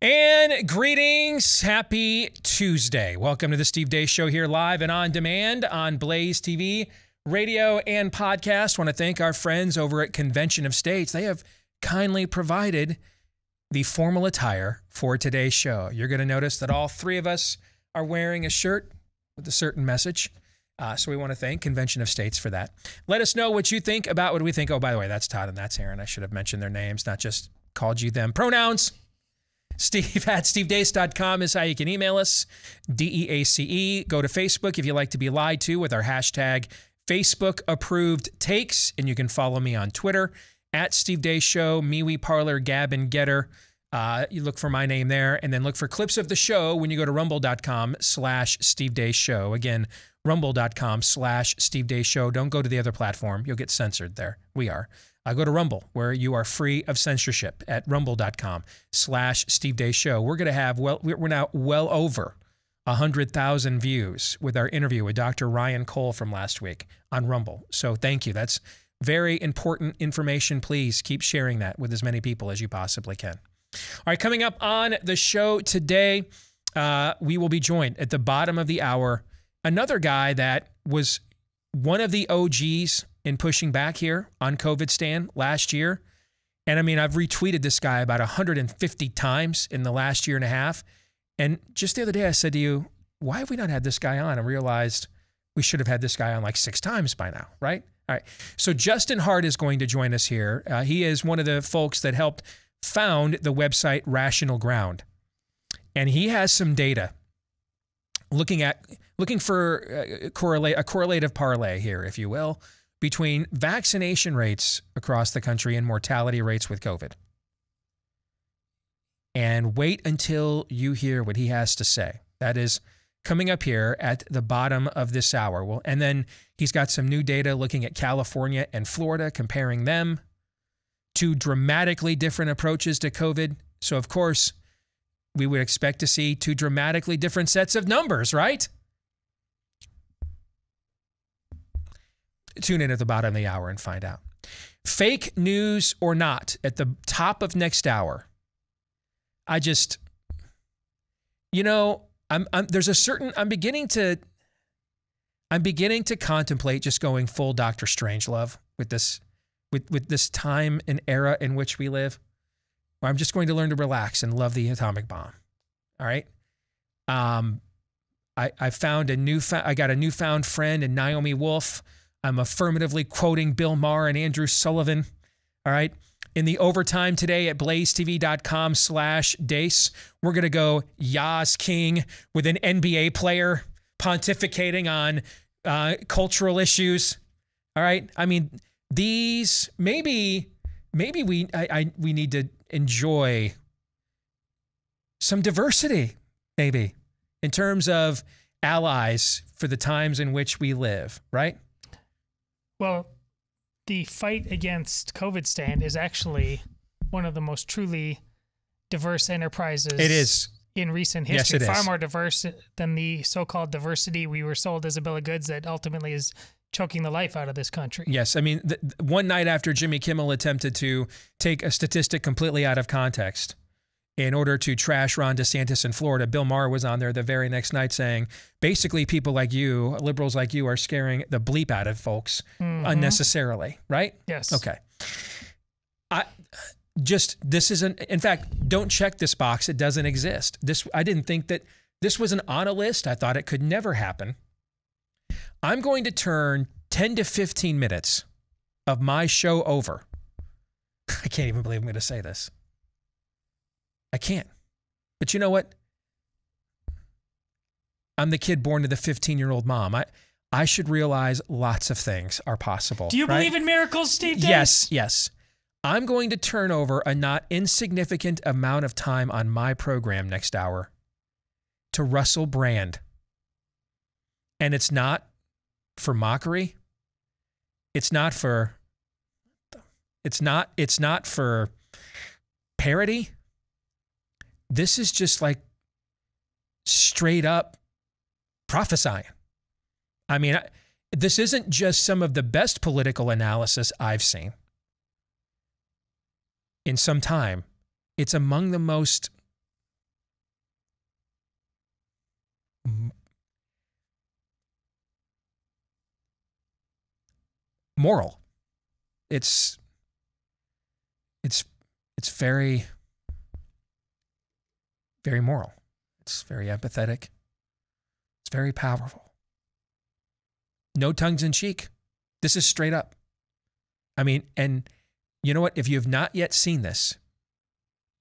And greetings. Happy Tuesday. Welcome to the Steve Deace Show here live and on demand on BlazeTV, radio and podcast. Want to thank our friends over at Convention of States. They have kindly provided the formal attire for today's show. You're going to notice that all three of us are wearing a shirt with a certain message. So we want to thank Convention of States for that. Let us know what you think about what we think. Oh, by the way, that's Todd and that's Aaron. I should have mentioned their names, not just called you them. Pronouns. Steve at stevedeace.com is how you can email us. DEACE. Go to Facebook if you like to be lied to with our hashtag Facebook approved takes. And you can follow me on Twitter at Steve Deace Show, MeWe, Parler, Gab, and Getter. You look for my name there and then look for clips of the show when you go to rumble.com/Steve Deace Show. Again, rumble.com/Steve Deace Show. Don't go to the other platform. You'll get censored there. We are. Go to Rumble, where you are free of censorship at rumble.com/Steve Deace Show. We're going to have, we're now well over 100,000 views with our interview with Dr. Ryan Cole from last week on Rumble. So thank you. That's very important information. Please keep sharing that with as many people as you possibly can. All right, coming up on the show today, we will be joined at the bottom of the hour. Another guy that was one of the OGs in pushing back here on COVID stand last year. And I mean, I've retweeted this guy about 150 times in the last year and a half. And just the other day I said to you, why have we not had this guy on? I realized we should have had this guy on like 6 times by now, right? All right. So Justin Hart is going to join us here. He is one of the folks that helped found the website Rational Ground. And he has some data looking for a correlative parlay here, if you will, between vaccination rates across the country and mortality rates with COVID. And wait until you hear what he has to say. That is coming up here at the bottom of this hour. Well, and then he's got some new data looking at California and Florida, comparing them to dramatically different approaches to COVID. So, of course, we would expect to see 2 dramatically different sets of numbers, right? Tune in at the bottom of the hour and find out. Fake news or not, at the top of next hour. I just, you know, I'm beginning to contemplate just going full Dr. Strangelove with this time and era in which we live, where I'm just going to learn to relax and love the atomic bomb. All right. I got a newfound friend in Naomi Wolf. I'm affirmatively quoting Bill Maher and Andrew Sullivan. All right. In the overtime today at blazetv.com/Deace, we're going to go Yaz King with an NBA player pontificating on cultural issues. All right. I mean, these maybe we need to enjoy some diversity, maybe, in terms of allies for the times in which we live, right? Well, the fight against COVID stand is actually one of the most truly diverse enterprises. It is. In recent history. Yes, it far is. More diverse than the so-called diversity we were sold as a bill of goods that ultimately is choking the life out of this country. Yes. I mean, one night after Jimmy Kimmel attempted to take a statistic completely out of context in order to trash Ron DeSantis in Florida, Bill Maher was on there the very next night saying, basically people like you, liberals like you, are scaring the bleep out of folks unnecessarily, right? Yes. Okay. This isn't, in fact, don't check this box. It doesn't exist. I didn't think that this was on a list. I thought it could never happen. I'm going to turn 10 to 15 minutes of my show over. I can't even believe I'm going to say this. I can't. But you know what? I'm the kid born to the 15-year-old mom. I should realize lots of things are possible. Do you right? believe in miracles, Steve Deace? Yes, yes. I'm going to turn over a not insignificant amount of time on my program next hour to Russell Brand. And it's not for mockery. It's not for parody. This is just like straight up prophesying. I mean, this isn't just some of the best political analysis I've seen in some time. It's among the most moral. It's very, very moral. It's very empathetic. It's very powerful. No tongues in cheek. This is straight up. I mean, and you know what? If you have not yet seen this,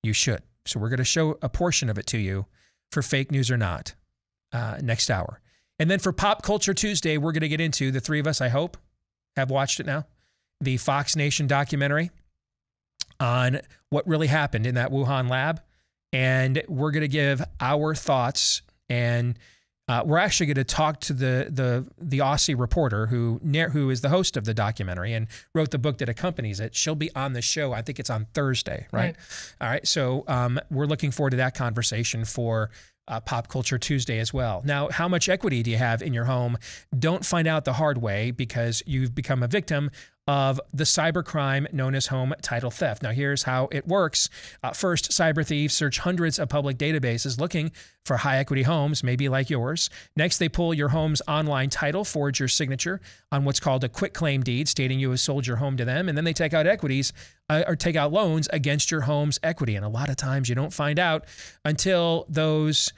you should. So we're going to show a portion of it to you for Fake News or Not next hour. And then for Pop Culture Tuesday, we're going to get into, the three of us, I hope, have watched it now, the Fox Nation documentary on what really happened in that Wuhan lab. And we're going to give our thoughts, and we're actually going to talk to the Aussie reporter who is the host of the documentary and wrote the book that accompanies it. She'll be on the show. I think it's on Thursday, right? All right. So we're looking forward to that conversation for Pop Culture Tuesday as well. Now, how much equity do you have in your home? Don't find out the hard way because you've become a victim of the cybercrime known as home title theft. Now, here's how it works. First, cyber thieves search hundreds of public databases looking for high equity homes, maybe like yours. Next, they pull your home's online title, forge your signature on what's called a quick claim deed, stating you have sold your home to them, and then they take out equities or take out loans against your home's equity. And a lot of times you don't find out until those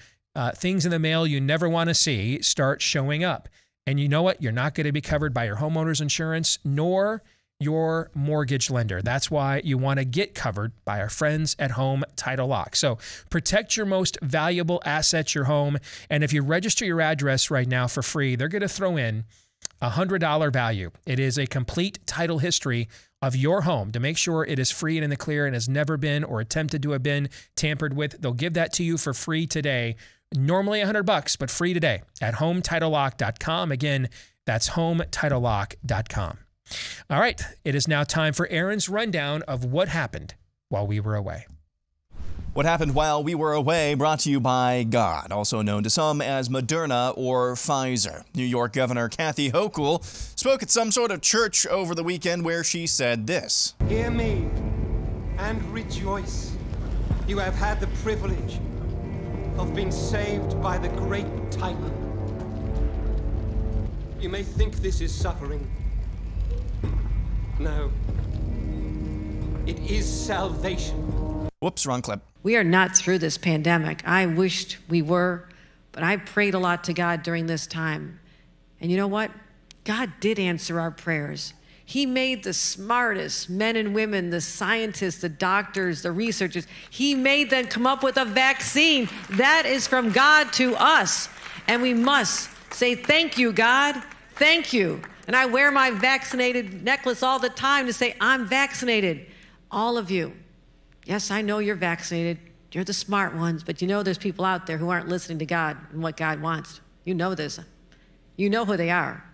things in the mail you never want to see start showing up. And you know what? You're not going to be covered by your homeowner's insurance nor your mortgage lender. That's why you want to get covered by our friends at Home Title Lock. So protect your most valuable asset, your home. And if you register your address right now for free, they're going to throw in a $100 value. It is a complete title history of your home to make sure it is free and in the clear and has never been or attempted to have been tampered with. They'll give that to you for free today. Normally $100, but free today at HomeTitleLock.com. Again, that's HomeTitleLock.com. All right, it is now time for Aaron's rundown of what happened while we were away. What happened while we were away, brought to you by God, also known to some as Moderna or Pfizer. New York Governor Kathy Hochul spoke at some sort of church over the weekend where she said this. Hear me and rejoice. You have had the privilege of being saved by the great Titan. You may think this is suffering. No. It is salvation. Whoops, wrong clip. We are not through this pandemic. I wished we were, but I prayed a lot to God during this time. And you know what? God did answer our prayers. He made the smartest men and women, the scientists, the doctors, the researchers. He made them come up with a vaccine. That is from God to us. And we must say, thank you, God. Thank you. And I wear my vaccinated necklace all the time to say, I'm vaccinated. All of you. Yes, I know you're vaccinated. You're the smart ones. But you know there's people out there who aren't listening to God and what God wants. You know this. You know who they are.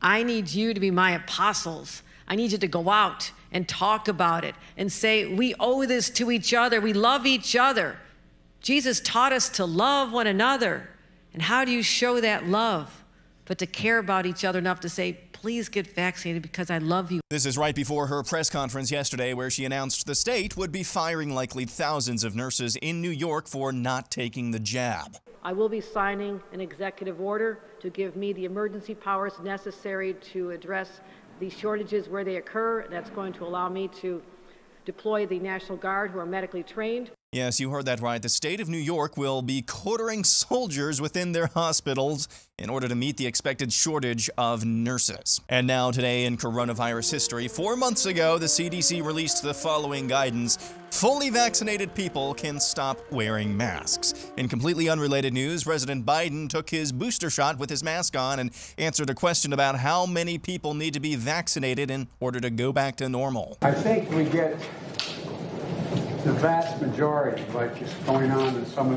I need you to be my apostles. I need you to go out and talk about it and say, we owe this to each other. We love each other. Jesus taught us to love one another. And how do you show that love? But to care about each other enough to say, please get vaccinated because I love you. This is right before her press conference yesterday where she announced the state would be firing likely thousands of nurses in New York for not taking the jab. I will be signing an executive order to give me the emergency powers necessary to address these shortages where they occur. That's going to allow me to deploy the National Guard, who are medically trained. Yes, you heard that right. The state of New York will be quartering soldiers within their hospitals in order to meet the expected shortage of nurses. And now today in coronavirus history, 4 months ago, the CDC released the following guidance. Fully vaccinated people can stop wearing masks. In completely unrelated news, President Biden took his booster shot with his mask on and answered a question about how many people need to be vaccinated in order to go back to normal. I think we get the vast majority, like is going on in some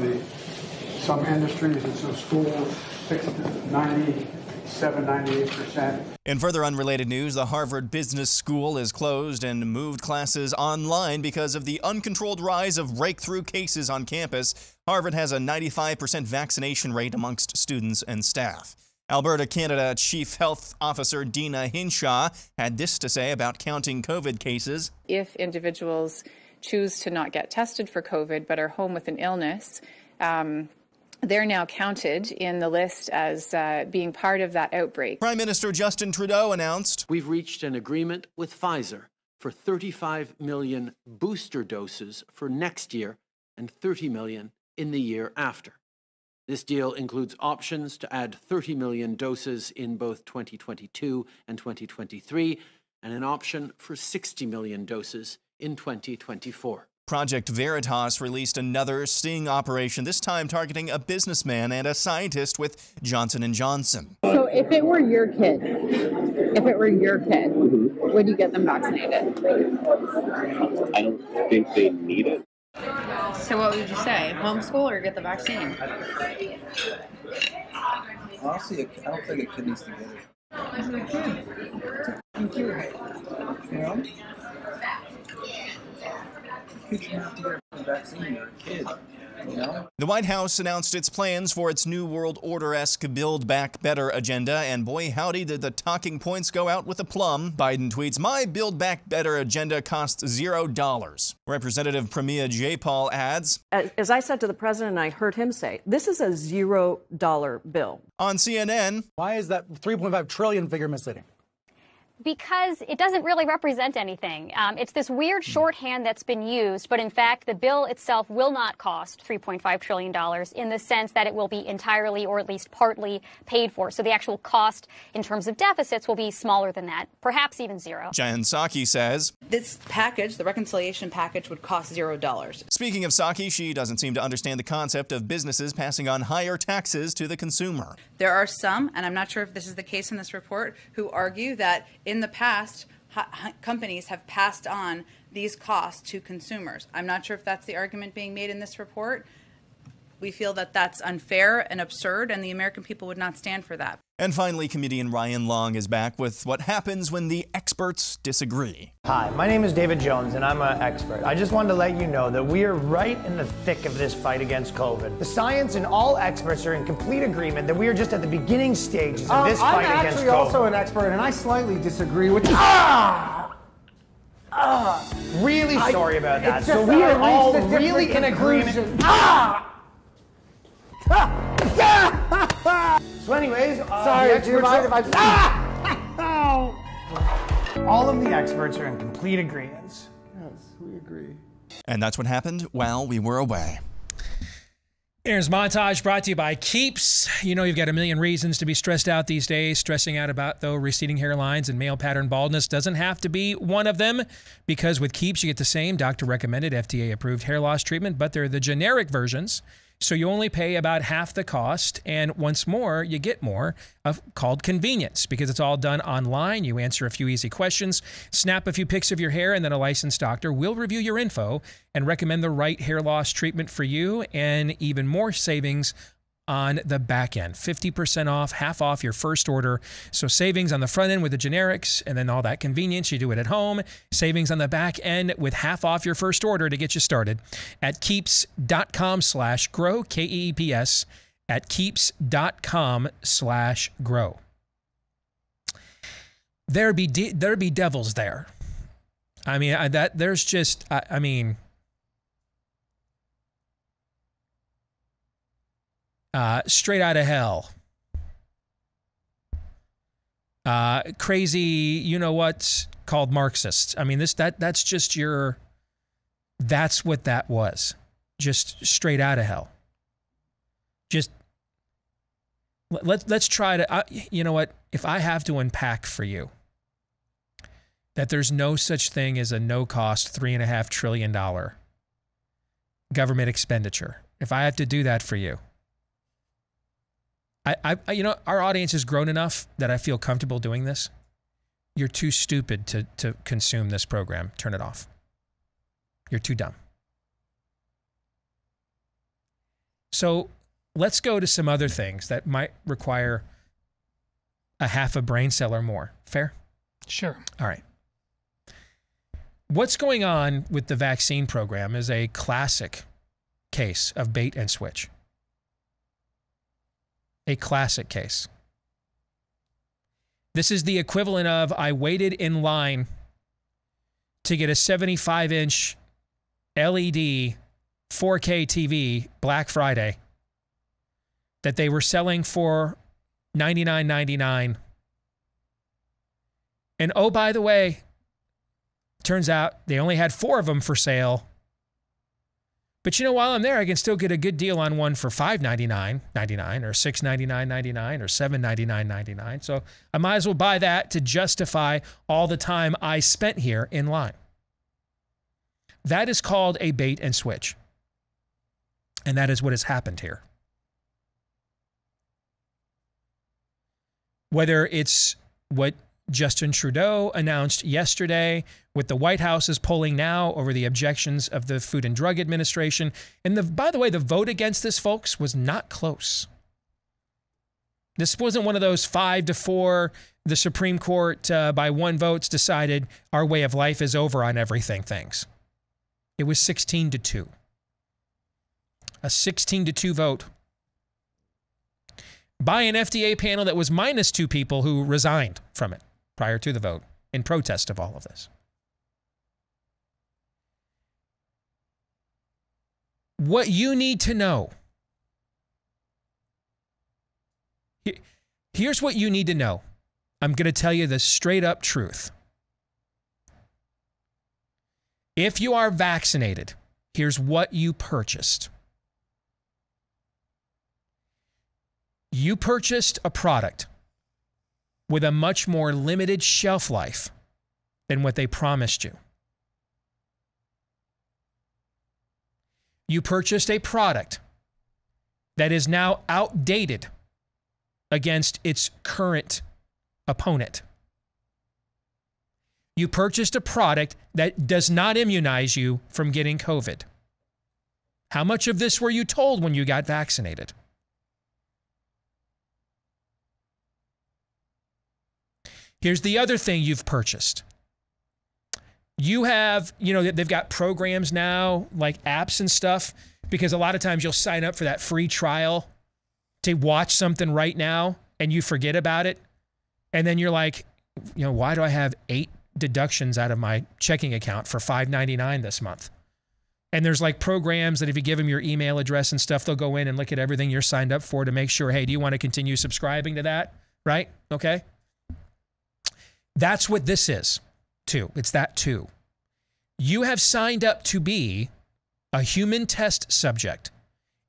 industries and some schools, 97, 98%. In further unrelated news, the Harvard Business School is closed and moved classes online because of the uncontrolled rise of breakthrough cases on campus. Harvard has a 95% vaccination rate amongst students and staff. Alberta, Canada Chief Health Officer Dina Hinshaw had this to say about counting COVID cases. If individuals choose to not get tested for COVID but are home with an illness, they're now counted in the list as being part of that outbreak. Prime Minister Justin Trudeau announced, "We've reached an agreement with Pfizer for 35 million booster doses for next year and 30 million in the year after. This deal includes options to add 30 million doses in both 2022 and 2023, and an option for 60 million doses in 2024. Project Veritas released another sting operation, this time targeting a businessman and a scientist with Johnson & Johnson. So if it were your kid, would you get them vaccinated? I don't think they need it. So what would you say? Homeschool or get the vaccine? Honestly, I don't think a kid needs to get it. Thank you. You know? You shouldn't have to get a vaccine, you're a kid. You know? The White House announced its plans for its New World Order-esque Build Back Better agenda, and boy howdy did the talking points go out with a plum. Biden tweets, "My Build Back Better agenda costs $0. Representative Pramila Jayapal adds, As I said to the president, and I heard him say, this is a $0 bill. On CNN, why is that 3.5 trillion figure misleading? Because it doesn't really represent anything. It's this weird shorthand that's been used, but in fact, the bill itself will not cost $3.5 trillion in the sense that it will be entirely or at least partly paid for. So the actual cost in terms of deficits will be smaller than that, perhaps even zero. Jen Psaki says, this package, the reconciliation package, would cost $0. Speaking of Psaki, she doesn't seem to understand the concept of businesses passing on higher taxes to the consumer. There are some, and I'm not sure if this is the case in this report, who argue that in the past, companies have passed on these costs to consumers. I'm not sure if that's the argument being made in this report. We feel that that's unfair and absurd, and the American people would not stand for that. And finally, comedian Ryan Long is back with what happens when the experts disagree. Hi, my name is David Jones, and I'm an expert. I just wanted to let you know that we are right in the thick of this fight against COVID. The science and all experts are in complete agreement that we are just at the beginning stages of this fight against COVID. I'm actually also an expert, and I slightly disagree with you. Really sorry about that. So we are all really in agreement. So anyways, sorry, do you mind if all of the experts are in complete agreement. Yes, we agree. And that's what happened while we were away. Here's Montage brought to you by Keeps. You know you've got a million reasons to be stressed out these days. Stressing out about, though, receding hairlines and male pattern baldness doesn't have to be one of them, because with Keeps you get the same doctor-recommended, FDA-approved hair loss treatment, but they're the generic versions. So you only pay about half the cost, and once more, you get more called convenience, because it's all done online. You answer a few easy questions, snap a few pics of your hair, and then a licensed doctor will review your info and recommend the right hair loss treatment for you, and even more savings on the back end. 50% off, half off your first order. So savings on the front end with the generics, and then all that convenience. You do it at home. Savings on the back end with half off your first order to get you started at keeps.com/grow, Keeps, at keeps.com/grow. There be devils there. I mean, there's just, I mean, straight out of hell. Crazy, you know what's called Marxists. I mean, that's just that's what that was. Just straight out of hell. Just let's try to, you know what, if I have to unpack for you that there's no such thing as a no-cost $3.5 trillion government expenditure, if I have to do that for you, you know, our audience has grown enough that I feel comfortable doing this. You're too stupid to consume this program. Turn it off. You're too dumb. So let's go to some other things that might require a half a brain cell or more. Fair? Sure. All right. What's going on with the vaccine program is a classic case of bait and switch. A classic case. This is the equivalent of I waited in line to get a 75-inch LED 4K TV Black Friday, that they were selling for $99.99. And oh, by the way, turns out they only had 4 of them for sale. But you know, while I'm there, I can still get a good deal on one for $5.99.99 or $6.99.99 or $7.99.99. So I might as well buy that to justify all the time I spent here in line. That is called a bait and switch. And that is what has happened here. Whether it's what Justin Trudeau announced yesterday, with the White House's polling now over the objections of the Food and Drug Administration. And by the way, the vote against this, folks, was not close. This wasn't one of those 5-4, the Supreme Court by 1 vote decided our way of life is over on everything things. It was 16-2. A 16-2 vote by an FDA panel that was minus 2 people who resigned from it prior to the vote in protest of all of this. What you need to know. Here's what you need to know. I'm going to tell you the straight up truth. If you are vaccinated, here's what you purchased. You purchased a product with a much more limited shelf life than what they promised you. You purchased a product that is now outdated against its current opponent. You purchased a product that does not immunize you from getting COVID. How much of this were you told when you got vaccinated? Here's the other thing you've purchased. You have, they've got programs now, like apps and stuff, because a lot of times you'll sign up for that free trial to watch something right now and you forget about it. And then you're like, why do I have 8 deductions out of my checking account for $5.99 this month? And there's like programs that if you give them your email address and stuff, they'll go in and look at everything you're signed up for to make sure, hey, do you want to continue subscribing to that? Right? Okay. That's what this is, too. It's that, too. You have signed up to be a human test subject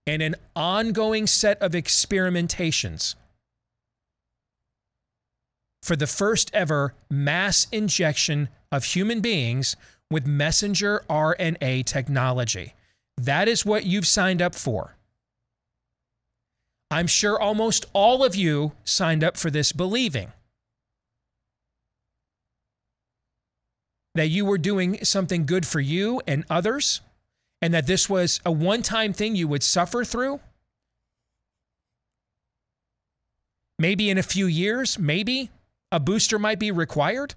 in an ongoing set of experimentations for the first ever mass injection of human beings with messenger RNA technology. That is what you've signed up for. I'm sure almost all of you signed up for this believing that you were doing something good for you and others, and that this was a one-time thing you would suffer through. Maybe in a few years, maybe a booster might be required,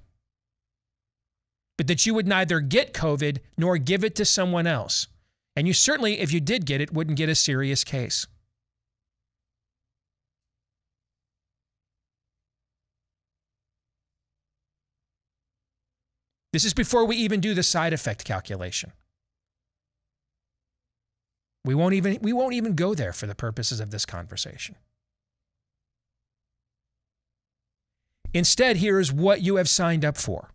but that you would neither get COVID nor give it to someone else. And you certainly, if you did get it, wouldn't get a serious case. This is before we even do the side effect calculation. We won't even go there for the purposes of this conversation. Instead, here is what you have signed up for.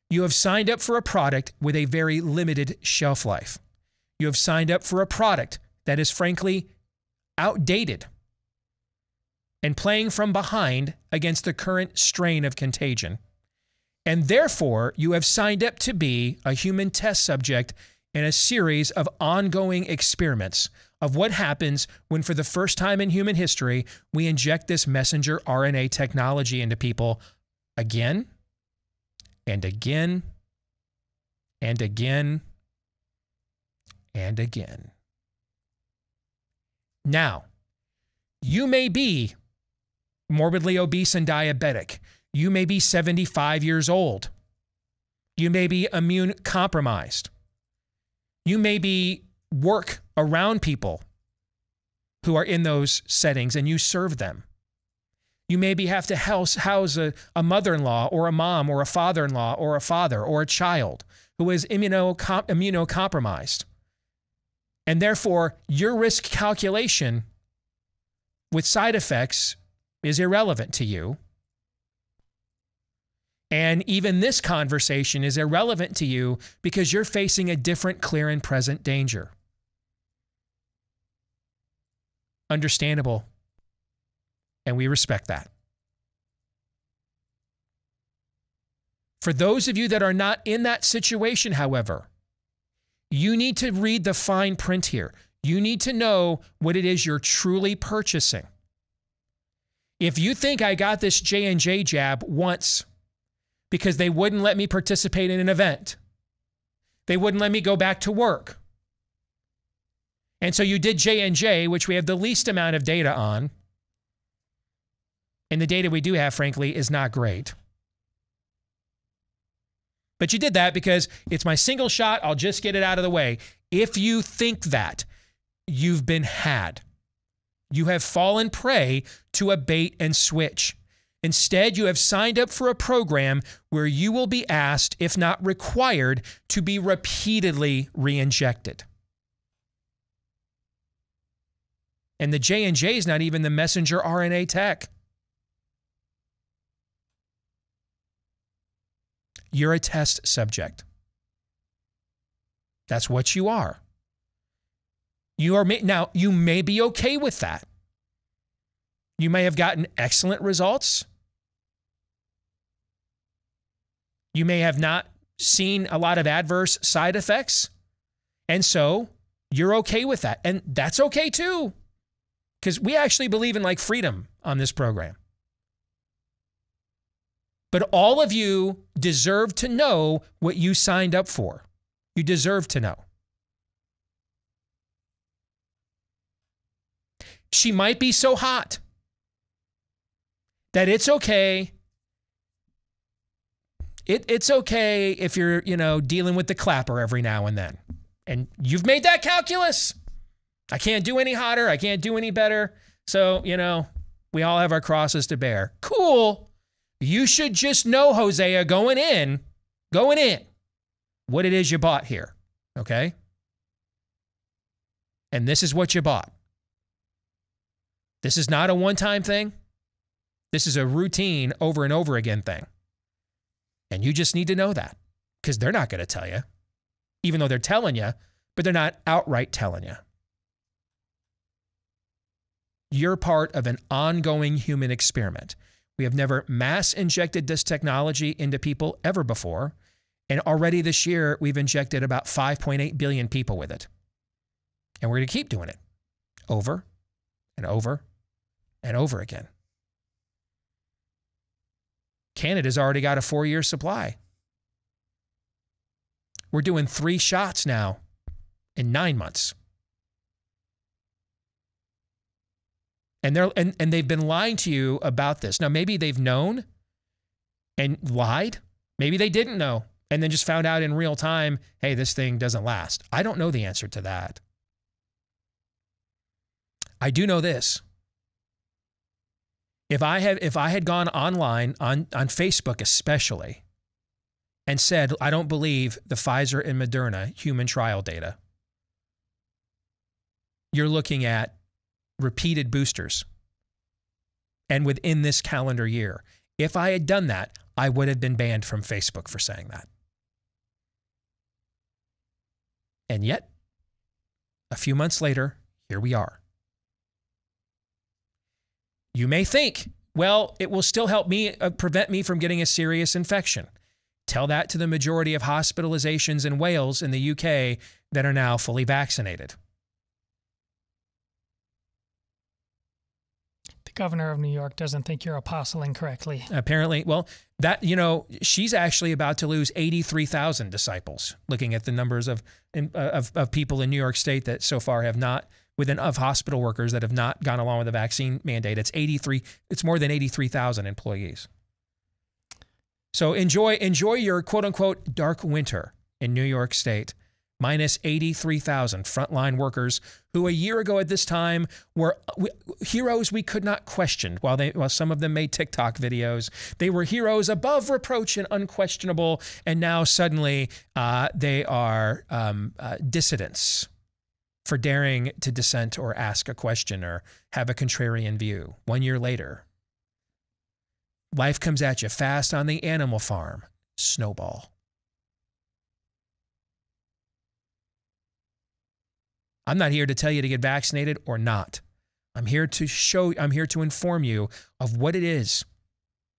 You have signed up for a product with a very limited shelf life. You have signed up for a product that is frankly outdated and playing from behind against the current strain of contagion. And therefore, you have signed up to be a human test subject in a series of ongoing experiments of what happens when, for the first time in human history, we inject this messenger RNA technology into people again and again and again and again. Now, you may be morbidly obese and diabetic. You may be 75 years old. You may be immune compromised. You may be work around people who are in those settings and you serve them. You maybe have to house a mother-in-law or a mom or a father-in-law or a father or a child who is immunocompromised. And therefore, your risk calculation with side effects is irrelevant to you. And even this conversation is irrelevant to you because you're facing a different, clear, and present danger. Understandable. And we respect that. For those of you that are not in that situation, however, you need to read the fine print here. You need to know what it is you're truly purchasing. If you think I got this J&J jab once because they wouldn't let me participate in an event, they wouldn't let me go back to work, and so you did J&J, which we have the least amount of data on, and the data we do have, frankly, is not great. But you did that because it's my single shot, I'll just get it out of the way. If you think that, you've been had. You have fallen prey to a bait and switch. Instead, you have signed up for a program where you will be asked, if not required, to be repeatedly re-injected. And the J&J is not even the messenger RNA tech. You're a test subject. That's what you are. Now, you may be okay with that. You may have gotten excellent results. You may have not seen a lot of adverse side effects. And so you're okay with that. And that's okay too. Because we actually believe in like freedom on this program. But all of you deserve to know what you signed up for. You deserve to know. She might be so hot that it's okay. It's okay if you're, dealing with the clapper every now and then. And you've made that calculus. I can't do any hotter. I can't do any better. So, we all have our crosses to bear. Cool. You should just know, Hosea, going in, what it is you bought here. Okay? And this is what you bought. This is not a one-time thing. This is a routine over and over again thing. And you just need to know that because they're not going to tell you, even though they're telling you, but they're not outright telling you. You're part of an ongoing human experiment. We have never mass injected this technology into people ever before. And already this year, we've injected about 5.8 billion people with it. And we're going to keep doing it over and over and over again. Canada's already got a 4-year supply. We're doing 3 shots now in 9 months. And they've been lying to you about this. Now, maybe they've known and lied. Maybe they didn't know and then just found out in real time, hey, this thing doesn't last. I don't know the answer to that. I do know this. If I had gone online, on Facebook especially, and said, I don't believe the Pfizer and Moderna human trial data, you're looking at repeated boosters. And within this calendar year, if I had done that, I would have been banned from Facebook for saying that. And yet, a few months later, here we are. You may think, well, it will still help me prevent me from getting a serious infection. Tell that to the majority of hospitalizations in Wales and the UK that are now fully vaccinated. The governor of New York doesn't think you're apostling correctly. Apparently, well, that, she's actually about to lose 83,000 disciples, looking at the numbers of people in New York State that so far have not, of hospital workers that have not gone along with the vaccine mandate. It's more than 83,000 employees. So enjoy your quote unquote dark winter in New York State, minus 83,000 frontline workers who a year ago at this time were heroes we could not question. While some of them made TikTok videos, they were heroes above reproach and unquestionable. And now suddenly they are dissidents. for daring to dissent or ask a question or have a contrarian view. 1 year later, life comes at you fast on the animal farm. Snowball. I'm not here to tell you to get vaccinated or not. I'm here to inform you of what it is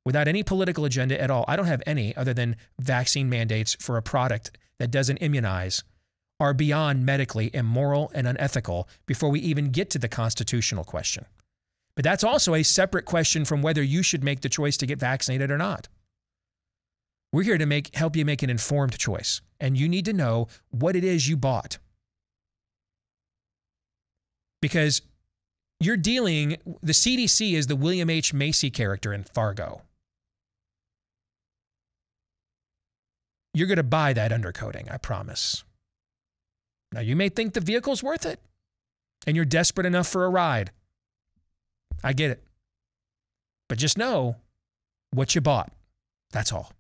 without any political agenda at all. I don't have any other than vaccine mandates for a product that doesn't immunize are beyond medically immoral and unethical before we even get to the constitutional question. But that's also a separate question from whether you should make the choice to get vaccinated or not. We're here to help you make an informed choice, and you need to know what it is you bought. Because the CDC is the William H. Macy character in Fargo. You're going to buy that undercoating, I promise. Now, you may think the vehicle's worth it, and you're desperate enough for a ride. I get it. But just know what you bought. That's all.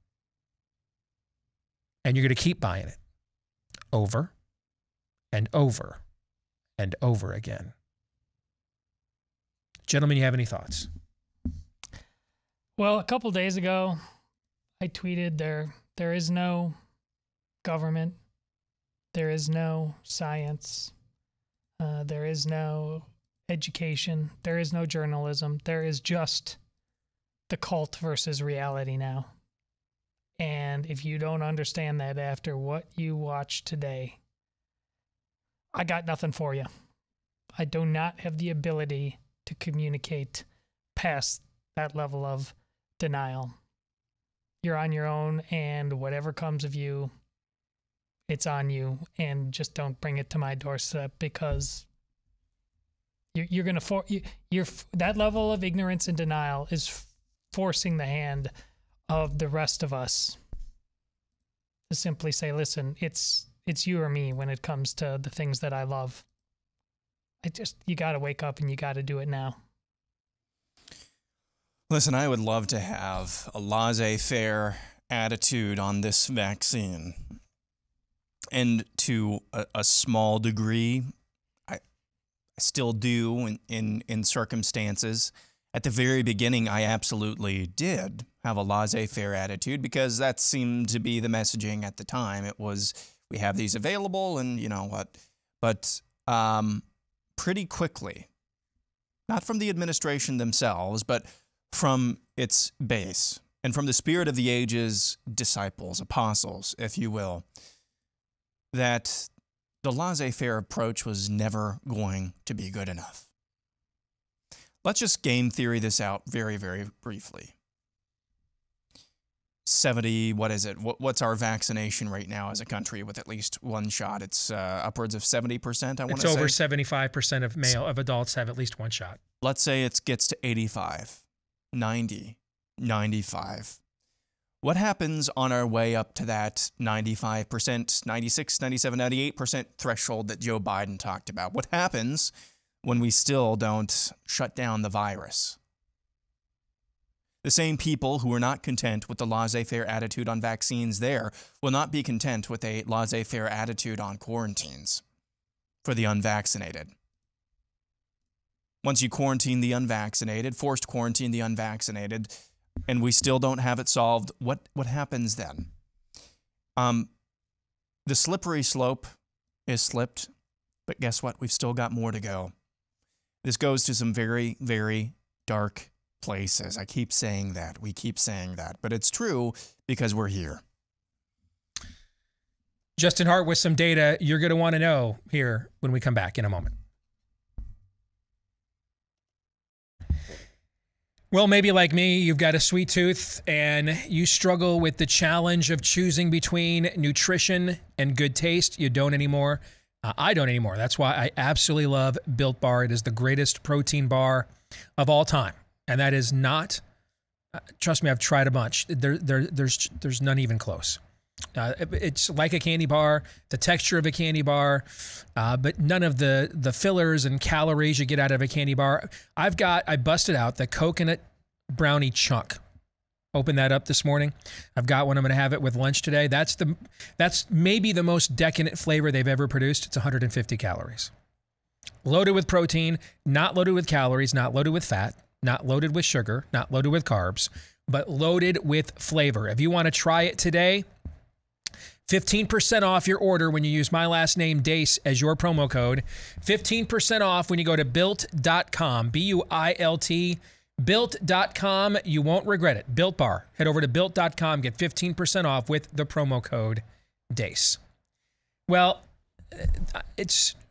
And you're going to keep buying it over and over and over again. Gentlemen, you have any thoughts? Well, a couple days ago, I tweeted there is no government, there is no science, there is no education, there is no journalism, there is just the cult versus reality now. And if you don't understand that after what you watched today, I got nothing for you. I do not have the ability to communicate past that level of denial. You're on your own, and whatever comes of you, it's on you. And just don't bring it to my doorstep, because you're going to that level of ignorance and denial is forcing the hand of the rest of us to simply say, listen, it's you or me when it comes to the things that I love. You got to wake up, and you got to do it now. Listen, I would love to have a laissez-faire attitude on this vaccine. And to a small degree, I still do in circumstances. At the very beginning, I absolutely did have a laissez-faire attitude, because that seemed to be the messaging at the time. It was, we have these available, and you know what. But pretty quickly, not from the administration themselves, but from its base and from the Spirit of the Ages disciples, apostles, if you will, that the laissez-faire approach was never going to be good enough. Let's just game theory this out very, very briefly. 70, what is it? What's our vaccination rate now as a country with at least one shot? It's upwards of 70%, I want to say. It's over 75% of adults have at least one shot. Let's say it gets to 85, 90, 95. What happens on our way up to that 95%, 96, 97, 98% threshold that Joe Biden talked about? What happens when we still don't shut down the virus? The same people who are not content with the laissez-faire attitude on vaccines there will not be content with a laissez-faire attitude on quarantines for the unvaccinated. Once you quarantine the unvaccinated, forced quarantine the unvaccinated, and we still don't have it solved, what happens then? The slippery slope is slipped, but guess what? We've still got more to go. This goes to some very, very dark places. I keep saying that. We keep saying that. But it's true because we're here. Justin Hart with some data you're going to want to know here when we come back in a moment. Well, maybe like me, you've got a sweet tooth and you struggle with the challenge of choosing between nutrition and good taste. You don't anymore. I don't anymore. That's why I absolutely love Built Bar. It is the greatest protein bar of all time. And that is not, trust me, I've tried a bunch. There's none even close. It's like a candy bar, the texture of a candy bar, but none of the fillers and calories you get out of a candy bar. I busted out the coconut brownie chunk. Opened that up this morning. I've got one. I'm going to have it with lunch today. That's maybe the most decadent flavor they've ever produced. It's 150 calories. Loaded with protein, not loaded with calories, not loaded with fat, not loaded with sugar, not loaded with carbs, but loaded with flavor. If you want to try it today, 15% off your order when you use my last name, Deace, as your promo code. 15% off when you go to built.com, B-U-I-L-T, built.com. You won't regret it. Built Bar. Head over to built.com, get 15% off with the promo code Deace. Well,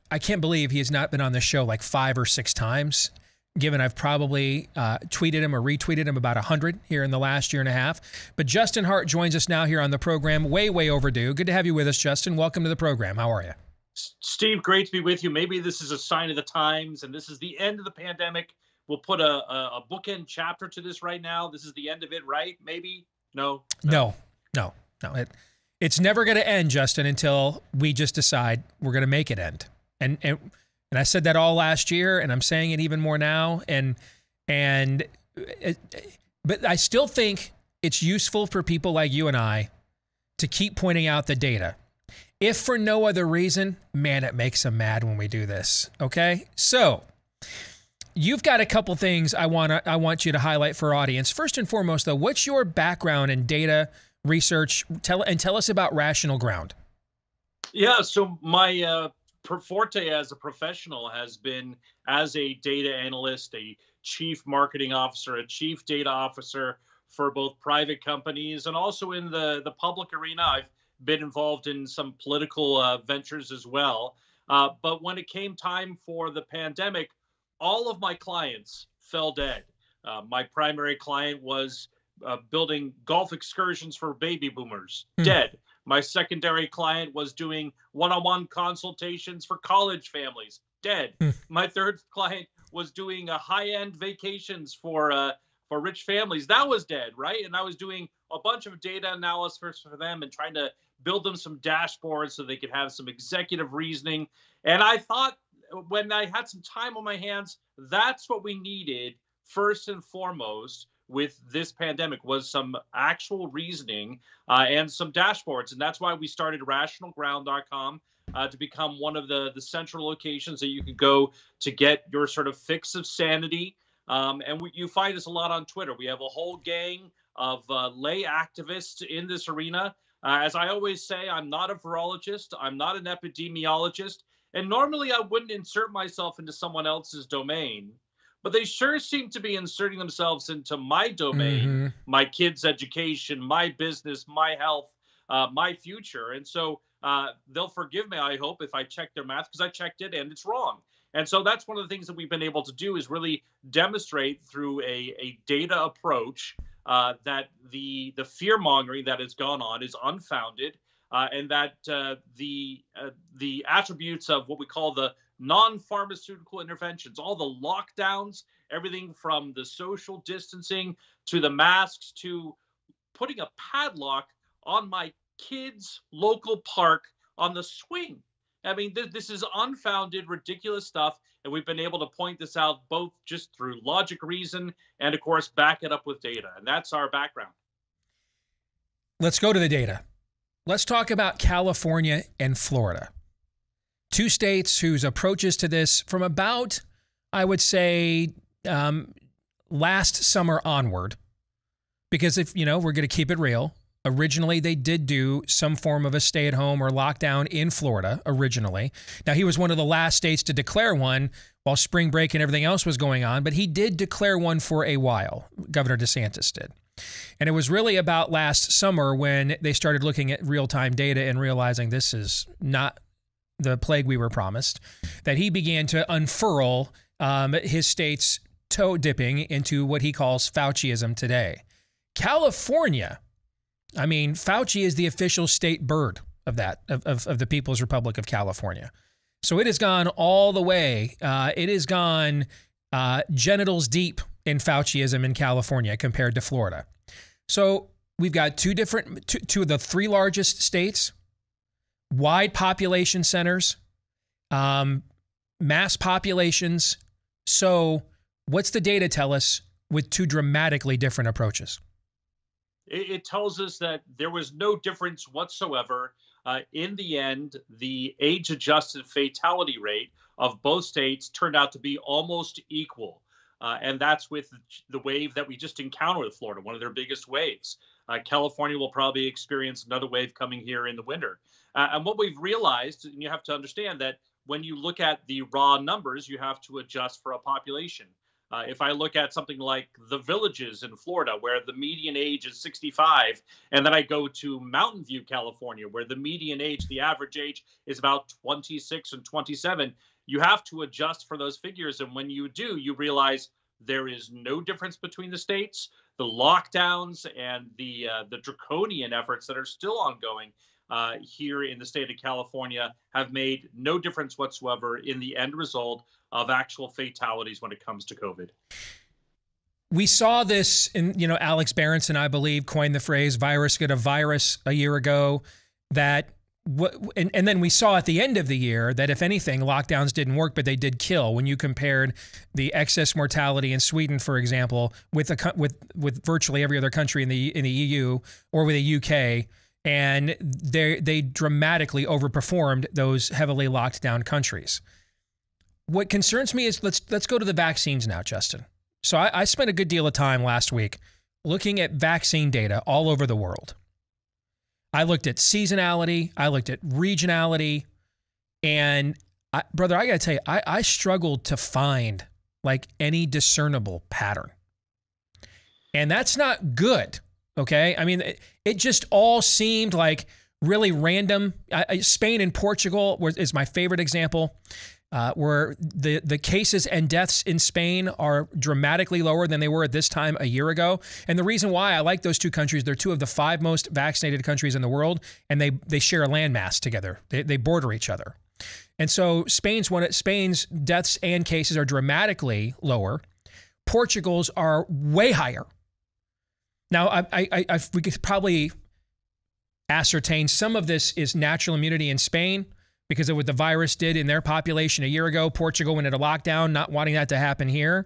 I can't believe he has not been on this show like 5 or 6 times, given I've probably tweeted him or retweeted him about 100 here in the last year and a half. But Justin Hart joins us now here on the program. Way overdue. Good to have you with us, Justin. Welcome to the program. How are you? Steve, great to be with you. Maybe this is a sign of the times, and this is the end of the pandemic. We'll put a bookend chapter to this right now. This is the end of it, right? Maybe? No. It's never going to end, Justin, until we just decide we're going to make it end. And I said that all last year, and I'm saying it even more now. But I still think it's useful for people like you and I to keep pointing out the data. If for no other reason, man, it makes them mad when we do this. Okay, so you've got a couple things I want you to highlight for our audience. First and foremost, though, what's your background in data research? Tell us about Rational Ground. Yeah, so my forte as a professional has been as a data analyst, a chief marketing officer, a chief data officer for both private companies and also in the public arena. I've been involved in some political ventures as well. But when it came time for the pandemic, all of my clients fell dead. My primary client was building golf excursions for baby boomers, dead. My secondary client was doing one-on-one consultations for college families, dead. My third client was doing high-end vacations for rich families. That was dead, right? And I was doing a bunch of data analysis for them and trying to build them some dashboards so they could have some executive reasoning. And I thought when I had some time on my hands, that's what we needed first and foremost with this pandemic was some actual reasoning and some dashboards. And that's why we started rationalground.com to become one of the central locations that you could go to get your sort of fix of sanity. You find us a lot on Twitter. We have a whole gang of lay activists in this arena. As I always say, I'm not a virologist. I'm not an epidemiologist. And normally I wouldn't insert myself into someone else's domain. But they sure seem to be inserting themselves into my domain, my kids' education, my business, my health, my future. And so they'll forgive me, I hope, if I check their math, because I checked it and it's wrong. And so that's one of the things that we've been able to do is really demonstrate through a data approach that the fear-mongering that has gone on is unfounded and that the attributes of what we call the non-pharmaceutical interventions, all the lockdowns, everything from the social distancing to the masks to putting a padlock on my kids' local park on the swing. I mean, this is unfounded, ridiculous stuff, and we've been able to point this out both just through logic, reason, and of course, back it up with data. And that's our background. Let's go to the data. Let's talk about California and Florida. 2 states whose approaches to this from about, I would say, last summer onward, because if, we're going to keep it real, originally they did do some form of a stay-at-home or lockdown in Florida originally. Now, he was one of the last states to declare one while spring break and everything else was going on, but he did declare one for a while. Governor DeSantis did. And it was really about last summer when they started looking at real-time data and realizing this is not the plague we were promised, that he began to unfurl his state's toe dipping into what he calls Fauciism today. California, I mean, Fauci is the official state bird of the People's Republic of California. So it has gone all the way. It has gone genitals deep in Fauciism in California compared to Florida. So we've got two of the 3 largest states, wide population centers, mass populations. So what's the data tell us with 2 dramatically different approaches? It tells us that there was no difference whatsoever. In the end, the age-adjusted fatality rate of both states turned out to be almost equal. And that's with the wave that we just encountered with Florida, one of their biggest waves. California will probably experience another wave coming here in the winter. And what we've realized, and you have to understand that when you look at the raw numbers, you have to adjust for a population. If I look at something like the Villages in Florida, where the median age is 65, and then I go to Mountain View, California, where the median age, the average age is about 26 and 27, you have to adjust for those figures. And when you do, you realize there is no difference between the states. The lockdowns and the draconian efforts that are still ongoing here in the state of California have made no difference whatsoever in the end result of actual fatalities when it comes to COVID. We saw this in, Alex Berenson, I believe, coined the phrase virus get a virus a year ago, that and then we saw at the end of the year that, if anything, lockdowns didn't work, but they did kill. When you compared the excess mortality in Sweden, for example, with virtually every other country in the EU or with the UK, and they dramatically overperformed those heavily locked down countries. What concerns me is, let's go to the vaccines now, Justin. So I spent a good deal of time last week looking at vaccine data all over the world. I looked at seasonality, I looked at regionality, and brother, I gotta tell you, I struggled to find like any discernible pattern. And that's not good, okay? I mean, it just all seemed like really random. Spain and Portugal is my favorite example. Where the cases and deaths in Spain are dramatically lower than they were at this time a year ago. And the reason why I like those two countries, they're two of the 5 most vaccinated countries in the world, and they share a landmass together. They border each other. And so Spain's deaths and cases are dramatically lower. Portugal's are way higher. Now, we could probably ascertain some of this is natural immunity in Spain, because of what the virus did in their population a year ago. Portugal went into lockdown, not wanting that to happen here.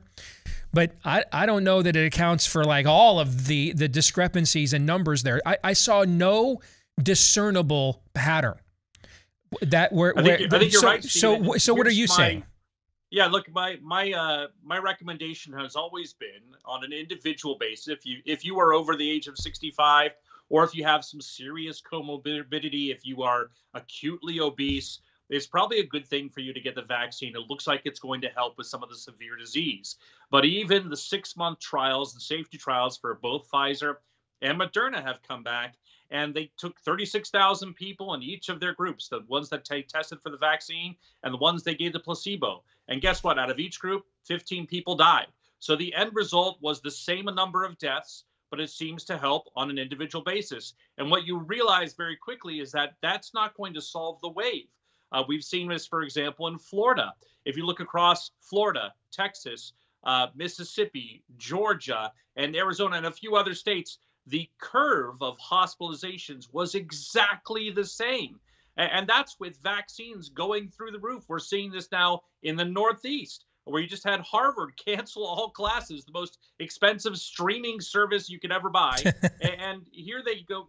But I don't know that it accounts for like all of the discrepancies in numbers there. I saw no discernible pattern. I think you're right, Stephen. So what are you saying? Yeah, look, my recommendation has always been on an individual basis. If you are over the age of 65, or if you have some serious comorbidity, if you are acutely obese, it's probably a good thing for you to get the vaccine. It looks like it's going to help with some of the severe disease. But even the 6-month trials, the safety trials for both Pfizer and Moderna have come back, and they took 36,000 people in each of their groups, the ones that tested for the vaccine and the ones they gave the placebo. And guess what? Out of each group, 15 people died. So the end result was the same number of deaths, but it seems to help on an individual basis. And what you realize very quickly is that that's not going to solve the wave. We've seen this, for example, in Florida. If you look across Florida, Texas, Mississippi, Georgia, and Arizona, and a few other states, the curve of hospitalizations was exactly the same. And that's with vaccines going through the roof. We're seeing this now in the Northeast, where you just had Harvard cancel all classes, the most expensive streaming service you could ever buy. And here they go,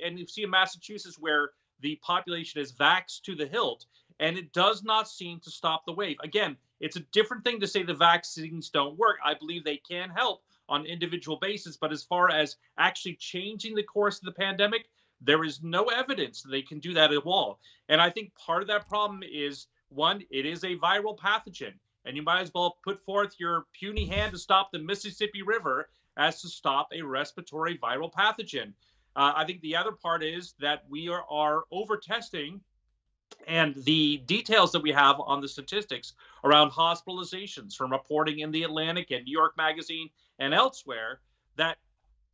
and you see in Massachusetts where the population is vaxxed to the hilt, and it does not seem to stop the wave. Again, it's a different thing to say the vaccines don't work. I believe they can help on an individual basis, but as far as actually changing the course of the pandemic, there is no evidence that they can do that at all. And I think part of that problem is, one, it is a viral pathogen. And you might as well put forth your puny hand to stop the Mississippi River as to stop a respiratory viral pathogen. I think the other part is that we are over-testing, and the details that we have on the statistics around hospitalizations from reporting in The Atlantic and New York Magazine and elsewhere, that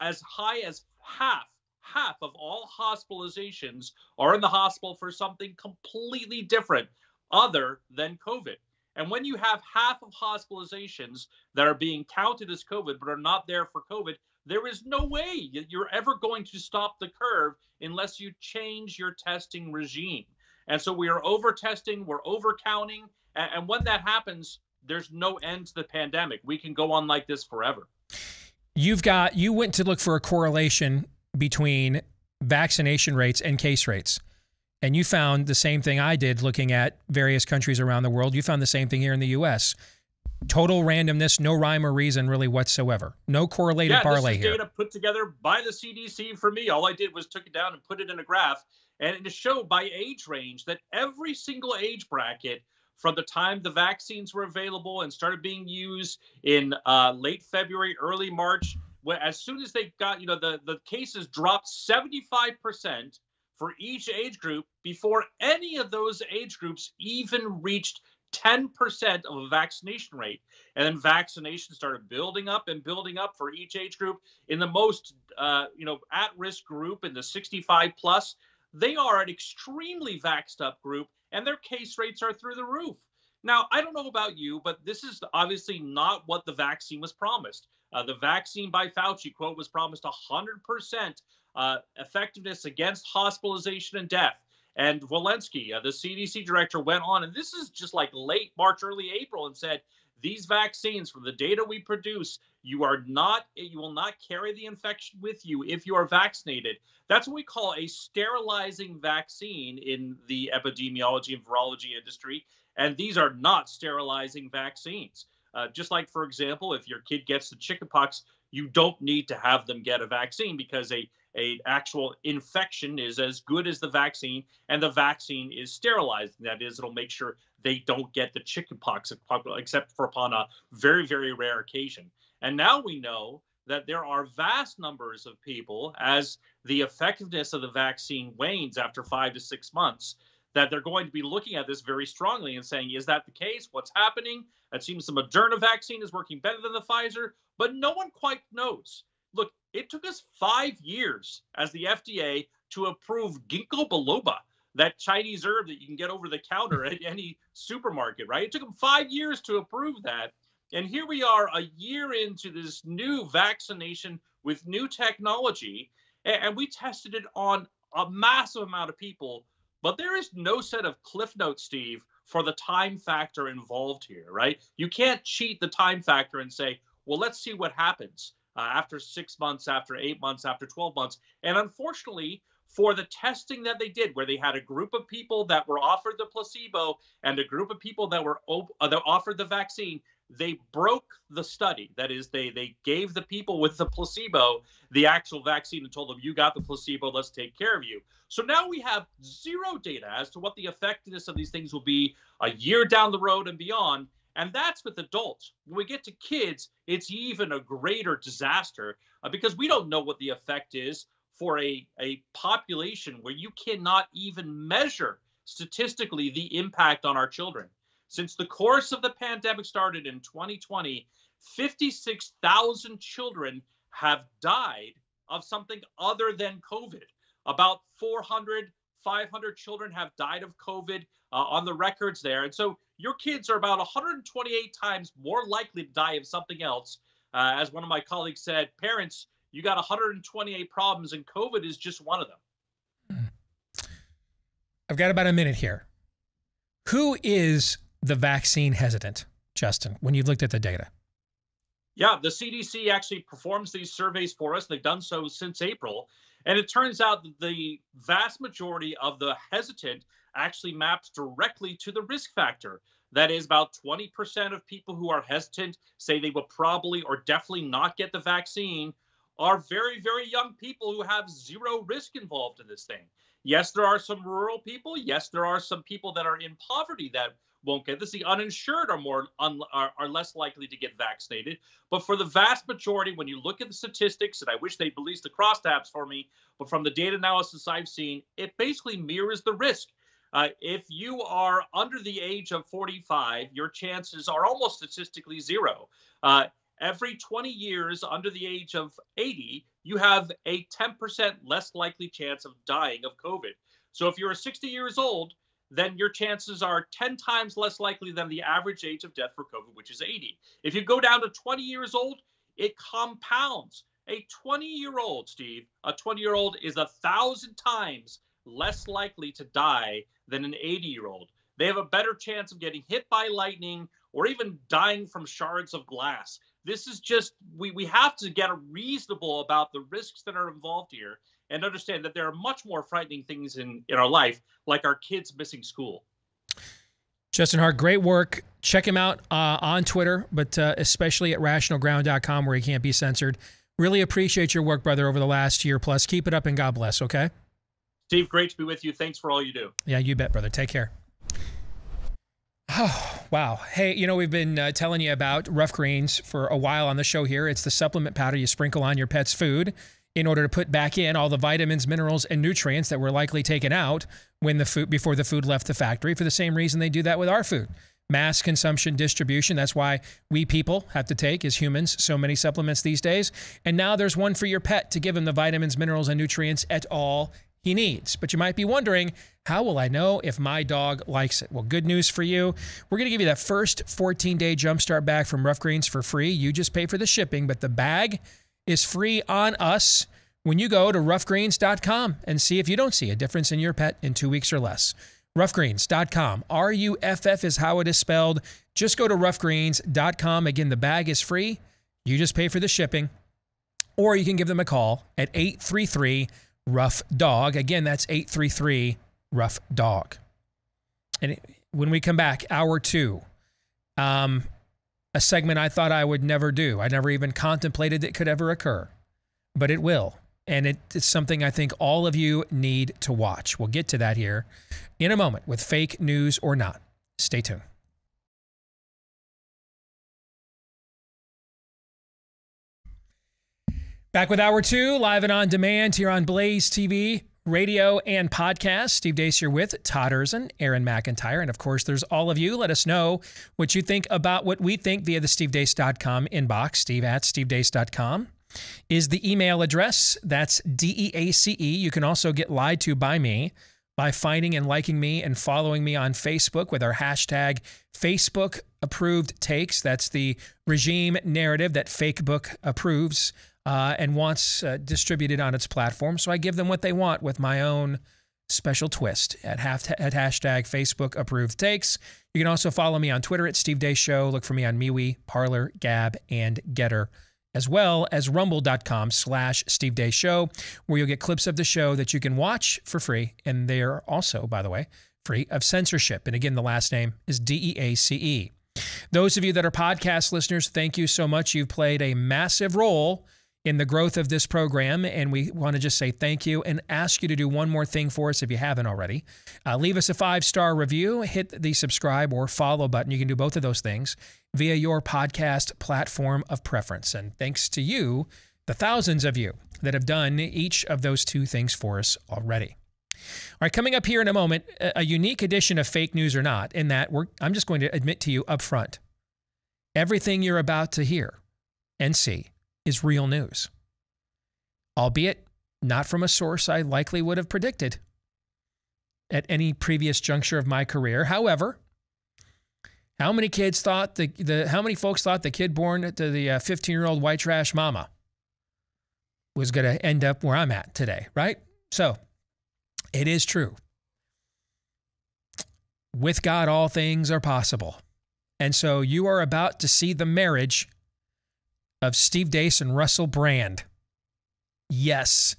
as high as half of all hospitalizations are in the hospital for something completely different other than COVID. And when you have half of hospitalizations that are being counted as COVID but are not there for COVID, there is no way you're ever going to stop the curve unless you change your testing regime. And so we are over-testing, we're over-counting, and when that happens, there's no end to the pandemic. We can go on like this forever. You went to look for a correlation between vaccination rates and case rates. And you found the same thing I did looking at various countries around the world. You found the same thing here in the U.S. Total randomness, no rhyme or reason really whatsoever. No correlated parlay this is here. Data put together by the CDC for me. All I did was took it down and put it in a graph, and it showed by age range that every single age bracket from the time the vaccines were available and started being used in late February, early March, as soon as they got, the cases dropped 75% for each age group before any of those age groups even reached 10% of a vaccination rate. And then vaccination started building up and building up for each age group. In the most, at-risk group, in the 65 plus, they are an extremely vaxxed up group, and their case rates are through the roof. Now, I don't know about you, but this is obviously not what the vaccine was promised. The vaccine by Fauci, quote, was promised 100% effectiveness against hospitalization and death. And Walensky, the CDC director, went on, and this is just like late March, early April, and said, these vaccines, from the data we produce, you will not carry the infection with you if you are vaccinated. That's what we call a sterilizing vaccine in the epidemiology and virology industry. And these are not sterilizing vaccines. Just like, for example, if your kid gets the chickenpox, you don't need to have them get a vaccine because a actual infection is as good as the vaccine, and the vaccine is sterilized. That is, it'll make sure they don't get the chickenpox, except for upon a very, very rare occasion. And now we know that there are vast numbers of people, as the effectiveness of the vaccine wanes after 5 to 6 months, that they're going to be looking at this very strongly and saying, is that the case? What's happening? It seems the Moderna vaccine is working better than the Pfizer, but no one quite knows. Look, it took us 5 years as the FDA to approve ginkgo biloba, that Chinese herb that you can get over the counter at any supermarket, right? It took them 5 years to approve that. And here we are a year into this new vaccination with new technology, and we tested it on a massive amount of people. But there is no set of cliff notes, Steve, for the time factor involved here, right? You can't cheat the time factor and say, well, let's see what happens after 6 months, after 8 months, after 12 months. And unfortunately, for the testing that they did, where they had a group of people that were offered the placebo and a group of people that were that offered the vaccine, they broke the study. That is, they gave the people with the placebo the actual vaccine and told them, you got the placebo, let's take care of you. So now we have zero data as to what the effectiveness of these things will be a year down the road and beyond. And that's with adults. When we get to kids, it's even a greater disaster because we don't know what the effect is for a population where you cannot even measure statistically the impact on our children. Since the course of the pandemic started in 2020, 56,000 children have died of something other than COVID. About 400, 500 children have died of COVID on the records there. And so your kids are about 128 times more likely to die of something else. As one of my colleagues said, parents, you got 128 problems and COVID is just one of them. I've got about a minute here. Who is the vaccine hesitant, Justin, when you looked at the data? Yeah, the CDC actually performs these surveys for us. They've done so since April. And it turns out that the vast majority of the hesitant actually maps directly to the risk factor. That is, about 20% of people who are hesitant say they will probably or definitely not get the vaccine are very, very young people who have zero risk involved in this thing. Yes, there are some rural people. Yes, there are some people that are in poverty that won't get this. The uninsured are less likely to get vaccinated. But for the vast majority, when you look at the statistics, and I wish they'd release the crosstabs for me, but from the data analysis I've seen, it basically mirrors the risk. If you are under the age of 45, your chances are almost statistically zero. Every 20 years under the age of 80, you have a 10% less likely chance of dying of COVID. So if you're 60 years old, then your chances are 10 times less likely than the average age of death for COVID, which is 80. If you go down to 20 years old, it compounds. A 20-year-old, Steve, a 20-year-old is 1,000 times less likely to die than an 80-year-old. They have a better chance of getting hit by lightning or even dying from shards of glass. This is just, we have to get reasonable about the risks that are involved here. and understand that there are much more frightening things in our life, like our kids missing school. Justin Hart, great work. Check him out on Twitter, but especially at rationalground.com where he can't be censored. Really appreciate your work, brother, over the last year plus. Keep it up and God bless, okay? Steve, great to be with you. Thanks for all you do. Yeah, you bet, brother. Take care. Oh, wow. Hey, you know, we've been telling you about Rough Greens for a while on the show here. It's the supplement powder you sprinkle on your pet's food in order to put back in all the vitamins, minerals, and nutrients that were likely taken out before the food left the factory, for the same reason they do that with our food. Mass consumption, distribution. That's why we people have to take, as humans, so many supplements these days. And now there's one for your pet to give him the vitamins, minerals, and nutrients at all he needs. But you might be wondering, how will I know if my dog likes it? Well, good news for you. We're going to give you that first 14-day jumpstart bag from Rough Greens for free. You just pay for the shipping, but the bag is free on us when you go to roughgreens.com and see if you don't see a difference in your pet in 2 weeks or less. Roughgreens.com. RUFF is how it is spelled. Just go to roughgreens.com. Again, the bag is free. You just pay for the shipping. Or you can give them a call at 833-ROUGH-DOG. Again, that's 833-ROUGH-DOG. And when we come back, hour 2, a segment I thought I would never do. I never even contemplated it could ever occur, but it will. And it's something I think all of you need to watch. We'll get to that here in a moment with Fake News or Not. Stay tuned. Back with hour 2, live and on demand here on Blaze TV, radio, and podcast. Steve Deace here with Todd Erzin, Aaron McIntyre, and of course, there's all of you. Let us know what you think about what we think via the stevedeace.com inbox. steve@stevedeace.com is the email address. That's DEACE. You can also get lied to by me by finding and liking me and following me on Facebook with our hashtag Facebook approved takes. That's the regime narrative that Fakebook approves and wants distributed on its platform. So I give them what they want with my own special twist at hashtag Facebook approved takes. You can also follow me on Twitter at Steve Deace Show. Look for me on MeWe, Parler, Gab, and Getter, as well as rumble.com/Steve Deace Show, where you'll get clips of the show that you can watch for free. And they are also, by the way, free of censorship. And again, the last name is DEACE. Those of you that are podcast listeners, thank you so much. You've played a massive role in the growth of this program, and we want to just say thank you and ask you to do one more thing for us if you haven't already. Leave us a 5-star review, hit the subscribe or follow button. You can do both of those things via your podcast platform of preference. And thanks to you, the thousands of you that have done each of those two things for us already. All right, coming up here in a moment, a unique edition of Fake News or Not, in that I'm just going to admit to you up front, everything you're about to hear and see is real news, albeit not from a source I likely would have predicted at any previous juncture of my career. However, how many folks thought the kid born to the 15-year-old white trash mama was going to end up where I'm at today, right? So it is true. With God, all things are possible. And so you are about to see the marriage of Steve Deace and Russell Brand. Yes,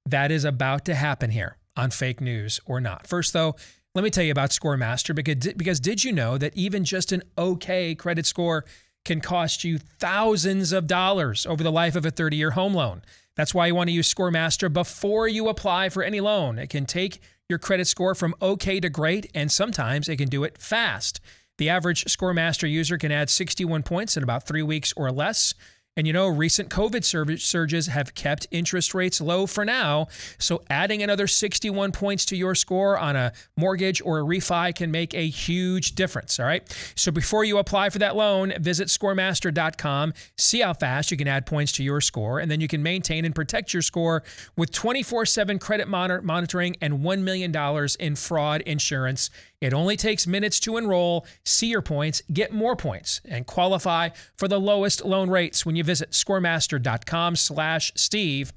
that is about to happen here on Fake News or Not. First, though, let me tell you about ScoreMaster, because did you know that even just an okay credit score can cost you thousands of dollars over the life of a 30-year home loan? That's why you want to use ScoreMaster before you apply for any loan. It can take your credit score from okay to great, and sometimes it can do it fast. The average ScoreMaster user can add 61 points in about 3 weeks or less. And you know, recent COVID surges have kept interest rates low for now. So adding another 61 points to your score on a mortgage or a refi can make a huge difference, all right? So before you apply for that loan, visit scoremaster.com, see how fast you can add points to your score, and then you can maintain and protect your score with 24/7 credit monitoring and $1 million in fraud insurance. It only takes minutes to enroll, see your points, get more points, and qualify for the lowest loan rates when you visit scoremaster.com/Steve.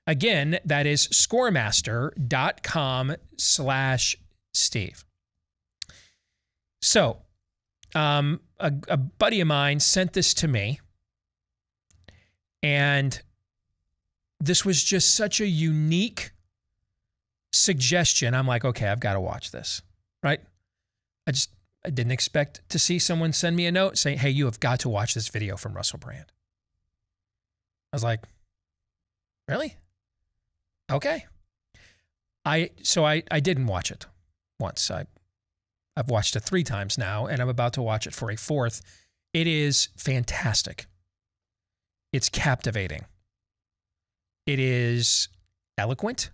Again, that is scoremaster.com/Steve. So, a buddy of mine sent this to me, and this was just such a unique suggestion. I'm like, okay, I've got to watch this, right? I didn't expect to see someone send me a note saying, hey, you have got to watch this video from Russell Brand. I was like, really? Okay. So I didn't watch it once. I've watched it 3 times now, and I'm about to watch it for a 4th. It is fantastic. It's captivating. It is eloquent.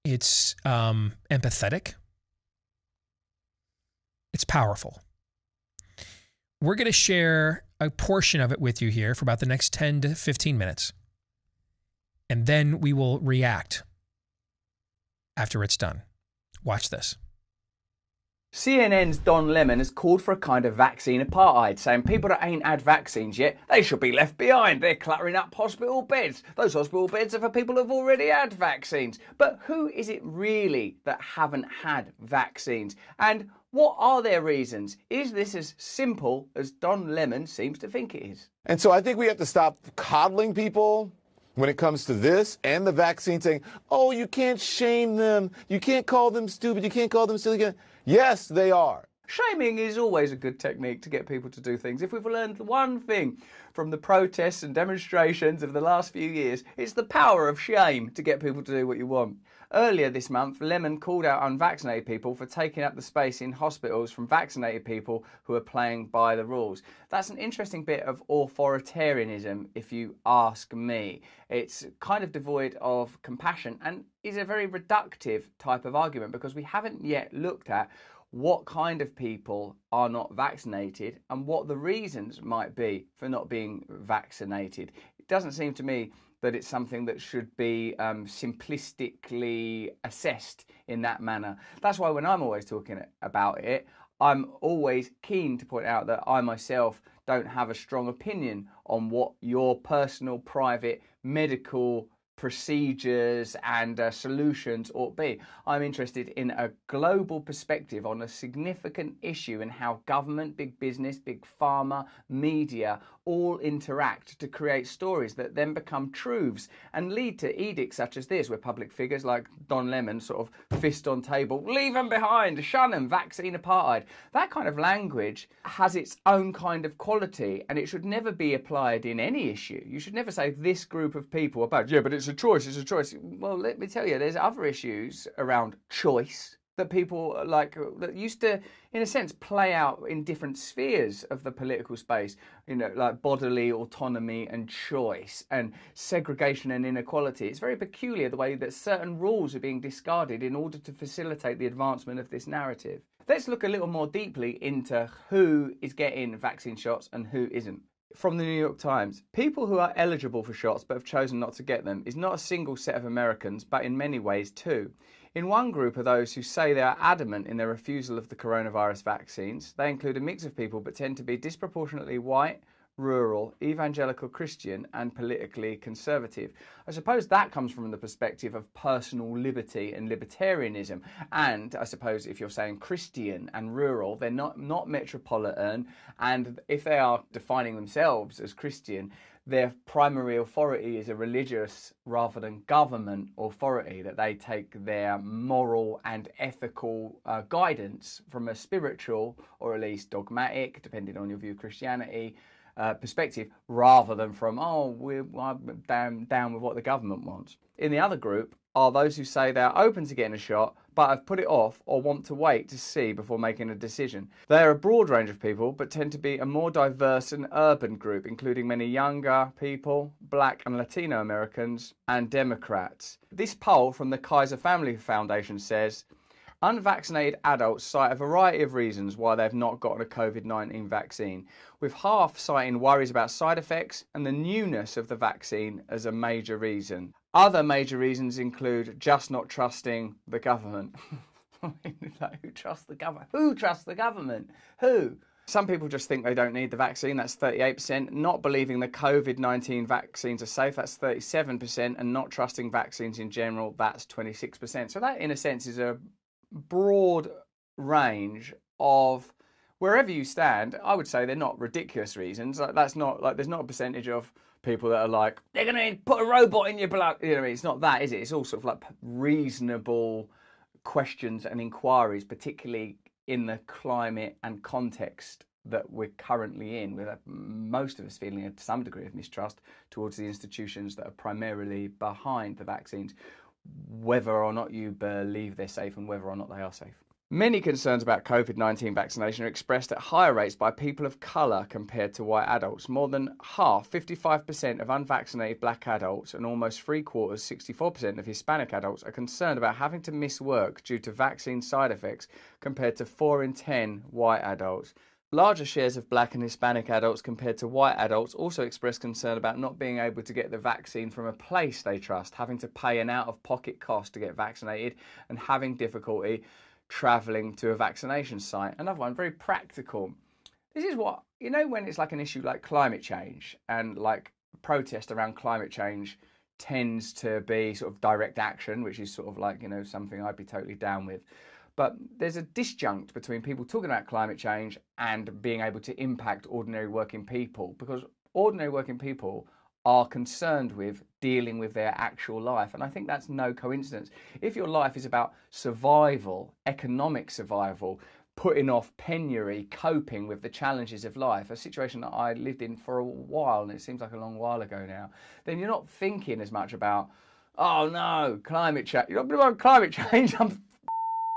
It's empathetic. It's powerful. We're going to share a portion of it with you here for about the next 10 to 15 minutes. And then we will react after it's done. Watch this. CNN's Don Lemon has called for a kind of vaccine apartheid, saying people that ain't had vaccines yet, they should be left behind. They're cluttering up hospital beds. Those hospital beds are for people who've already had vaccines. But who is it really that haven't had vaccines? And what are their reasons? Is this as simple as Don Lemon seems to think it is? And so I think we have to stop coddling people when it comes to this and the vaccine, saying, oh, you can't shame them. You can't call them stupid. You can't call them silly. Yes, they are. Shaming is always a good technique to get people to do things. If we've learned one thing from the protests and demonstrations of the last few years, it's the power of shame to get people to do what you want. Earlier this month, Lemon called out unvaccinated people for taking up the space in hospitals from vaccinated people who are playing by the rules. That's an interesting bit of authoritarianism, if you ask me. It's kind of devoid of compassion and is a very reductive type of argument because we haven't yet looked at what kind of people are not vaccinated and what the reasons might be for not being vaccinated. It doesn't seem to me that it's something that should be simplistically assessed in that manner. That's why when I'm always talking about it, I'm always keen to point out that I myself don't have a strong opinion on what your personal, private, medical procedures and solutions ought to be. I'm interested in a global perspective on a significant issue and how government, big business, big pharma, media all interact to create stories that then become truths and lead to edicts such as this, where public figures like Don Lemon sort of fist on table, leave them behind, shun them, vaccine apartheid. That kind of language has its own kind of quality and it should never be applied in any issue. You should never say this group of people about, yeah, but it's a choice, it's a choice. Well, let me tell you, there's other issues around choice that people like that used to, in a sense, play out in different spheres of the political space, you know, like bodily autonomy and choice and segregation and inequality. It's very peculiar the way that certain rules are being discarded in order to facilitate the advancement of this narrative. Let's look a little more deeply into who is getting vaccine shots and who isn't. From the New York Times, people who are eligible for shots but have chosen not to get them is not a single set of Americans, but in many ways two. In one group are those who say they are adamant in their refusal of the coronavirus vaccines. They include a mix of people but tend to be disproportionately white, rural, evangelical Christian and politically conservative. I suppose that comes from the perspective of personal liberty and libertarianism. And I suppose if you're saying Christian and rural, they're not metropolitan, and if they are defining themselves as Christian, their primary authority is a religious rather than government authority, that they take their moral and ethical guidance from a spiritual or at least dogmatic, depending on your view of Christianity, perspective, rather than from, I'm down with what the government wants. In the other group are those who say they're open to getting a shot, but have put it off or want to wait to see before making a decision. They are a broad range of people, but tend to be a more diverse and urban group, including many younger people, Black and Latino Americans, and Democrats. This poll from the Kaiser Family Foundation says, unvaccinated adults cite a variety of reasons why they've not gotten a COVID-19 vaccine, with half citing worries about side effects and the newness of the vaccine as a major reason. Other major reasons include just not trusting the government. Like, who trusts the government? Who trusts the government? Who? Some people just think they don't need the vaccine, that's 38%. Not believing the COVID-19 vaccines are safe, that's 37%. And not trusting vaccines in general, that's 26%. So that, in a sense, is a broad range of, wherever you stand, I would say they're not ridiculous reasons. Like, that's not, like, there's not a percentage of people that are like, they're going to put a robot in your blood. You know, it's not that, is it? It's all sort of like reasonable questions and inquiries, particularly in the climate and context that we're currently in, with most of us feeling some degree of mistrust towards the institutions that are primarily behind the vaccines, whether or not you believe they're safe and whether or not they are safe. Many concerns about COVID-19 vaccination are expressed at higher rates by people of colour compared to white adults. More than half, 55% of unvaccinated black adults and almost 3/4, 64% of Hispanic adults are concerned about having to miss work due to vaccine side effects compared to 4 in 10 white adults. Larger shares of black and Hispanic adults compared to white adults also express concern about not being able to get the vaccine from a place they trust, having to pay an out-of-pocket cost to get vaccinated, and having difficulty travelling to a vaccination site. Another one, very practical. This is what, you know, when it's like an issue like climate change, and like protest around climate change tends to be sort of direct action, which is sort of like, you know, something I'd be totally down with. But there's a disjunct between people talking about climate change and being able to impact ordinary working people, because ordinary working people are concerned with dealing with their actual life. And I think that's no coincidence. If your life is about survival, economic survival, putting off penury, coping with the challenges of life, a situation that I lived in for a while, and it seems like a long while ago now, then you're not thinking as much about, oh no, climate change. You're not about climate change, I'm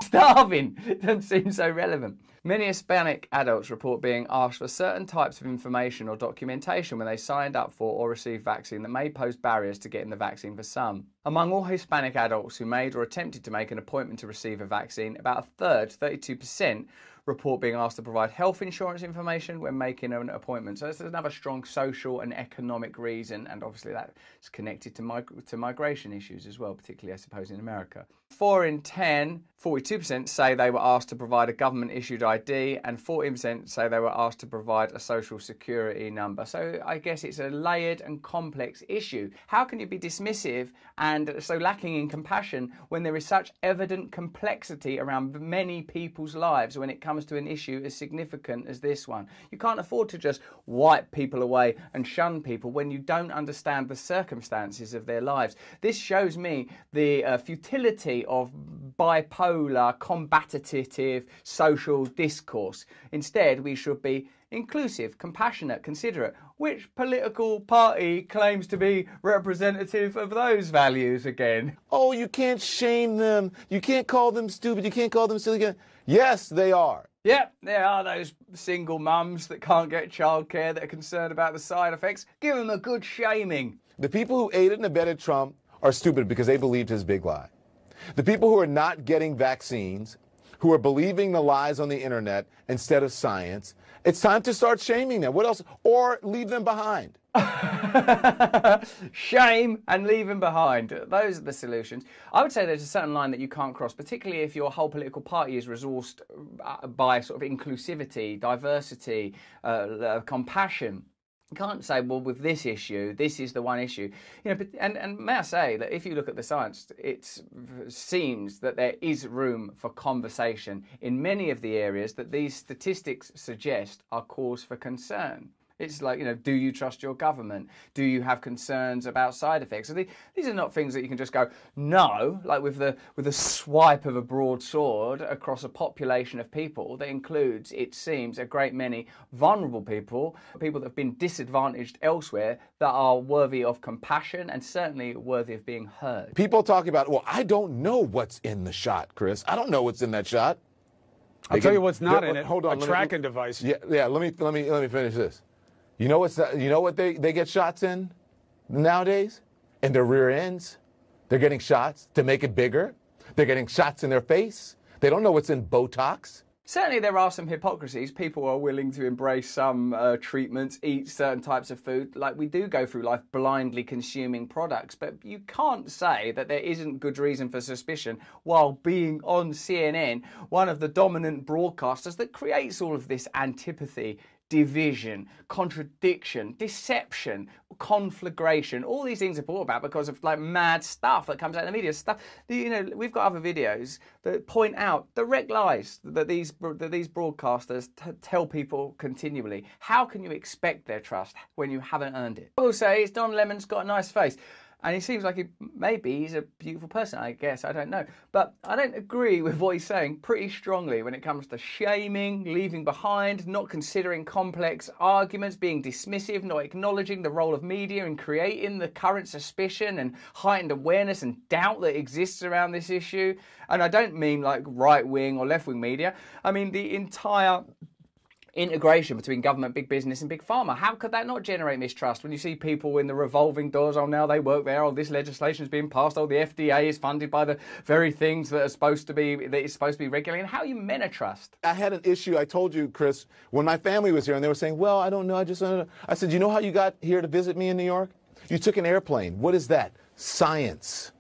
starving. It doesn't seem so relevant. Many Hispanic adults report being asked for certain types of information or documentation when they signed up for or received vaccine that may pose barriers to getting the vaccine for some. Among all Hispanic adults who made or attempted to make an appointment to receive a vaccine, about a third, 32%, report being asked to provide health insurance information when making an appointment. So this is another strong social and economic reason, and obviously that's connected to migration issues as well, particularly I suppose in America. 4 in 10, 42% say they were asked to provide a government-issued ID, and 14% say they were asked to provide a social security number. So I guess it's a layered and complex issue. How can you be dismissive and so lacking in compassion when there is such evident complexity around many people's lives when it comes to an issue as significant as this one? You can't afford to just wipe people away and shun people when you don't understand the circumstances of their lives. This shows me the futility of bipolar, combative social discourse. Instead, we should be inclusive, compassionate, considerate. Which political party claims to be representative of those values again? Oh, you can't shame them. You can't call them stupid. You can't call them silly again. Yes, they are. Yep, there are those single mums that can't get childcare that are concerned about the side effects. Give them a good shaming. The people who aided and abetted Trump are stupid because they believed his big lie. The people who are not getting vaccines, who are believing the lies on the internet instead of science, it's time to start shaming them. What else? Or leave them behind. Shame and leave them behind. Those are the solutions. I would say there's a certain line that you can't cross, particularly if your whole political party is resourced by sort of inclusivity, diversity, compassion. You can't say, well, with this issue, this is the one issue. You know, but, and may I say that if you look at the science, it seems that there is room for conversation in many of the areas that these statistics suggest are cause for concern. It's like, you know, do you trust your government? Do you have concerns about side effects? So these are not things that you can just go, no, like with the swipe of a broadsword across a population of people that includes, it seems, a great many vulnerable people, people that have been disadvantaged elsewhere, that are worthy of compassion and certainly worthy of being heard. People talk about, well, I don't know what's in the shot, Chris. I don't know what's in that shot. I'll tell you what's not in it. Hold on, a tracking device. Yeah. Let me finish this. You know what they get shots in nowadays? In their rear ends. They're getting shots to make it bigger. They're getting shots in their face. They don't know what's in Botox. Certainly there are some hypocrisies. People are willing to embrace some treatments, eat certain types of food. Like, we do go through life blindly consuming products, but you can't say that there isn't good reason for suspicion while being on CNN, one of the dominant broadcasters that creates all of this antipathy, division, contradiction, deception, conflagration. All these things are brought about because of like mad stuff that comes out in the media. Stuff, you know, we've got other videos that point out direct lies that these broadcasters tell people continually. How can you expect their trust when you haven't earned it? I will say, Don Lemon's got a nice face. And he seems like maybe he's a beautiful person, I guess, I don't know. But I don't agree with what he's saying pretty strongly when it comes to shaming, leaving behind, not considering complex arguments, being dismissive, not acknowledging the role of media in creating the current suspicion and heightened awareness and doubt that exists around this issue. And I don't mean like right-wing or left-wing media. I mean the entire integration between government, big business and big pharma. How could that not generate mistrust when you see people in the revolving doors, oh, now they work there, oh, this legislation is being passed, oh, the FDA is funded by the very things that is supposed to be regulating. How are you meant to trust? I had an issue, I told you, Chris, when my family was here and they were saying, well, I don't know, I said, you know how you got here to visit me in New York? You took an airplane. What is that? Science.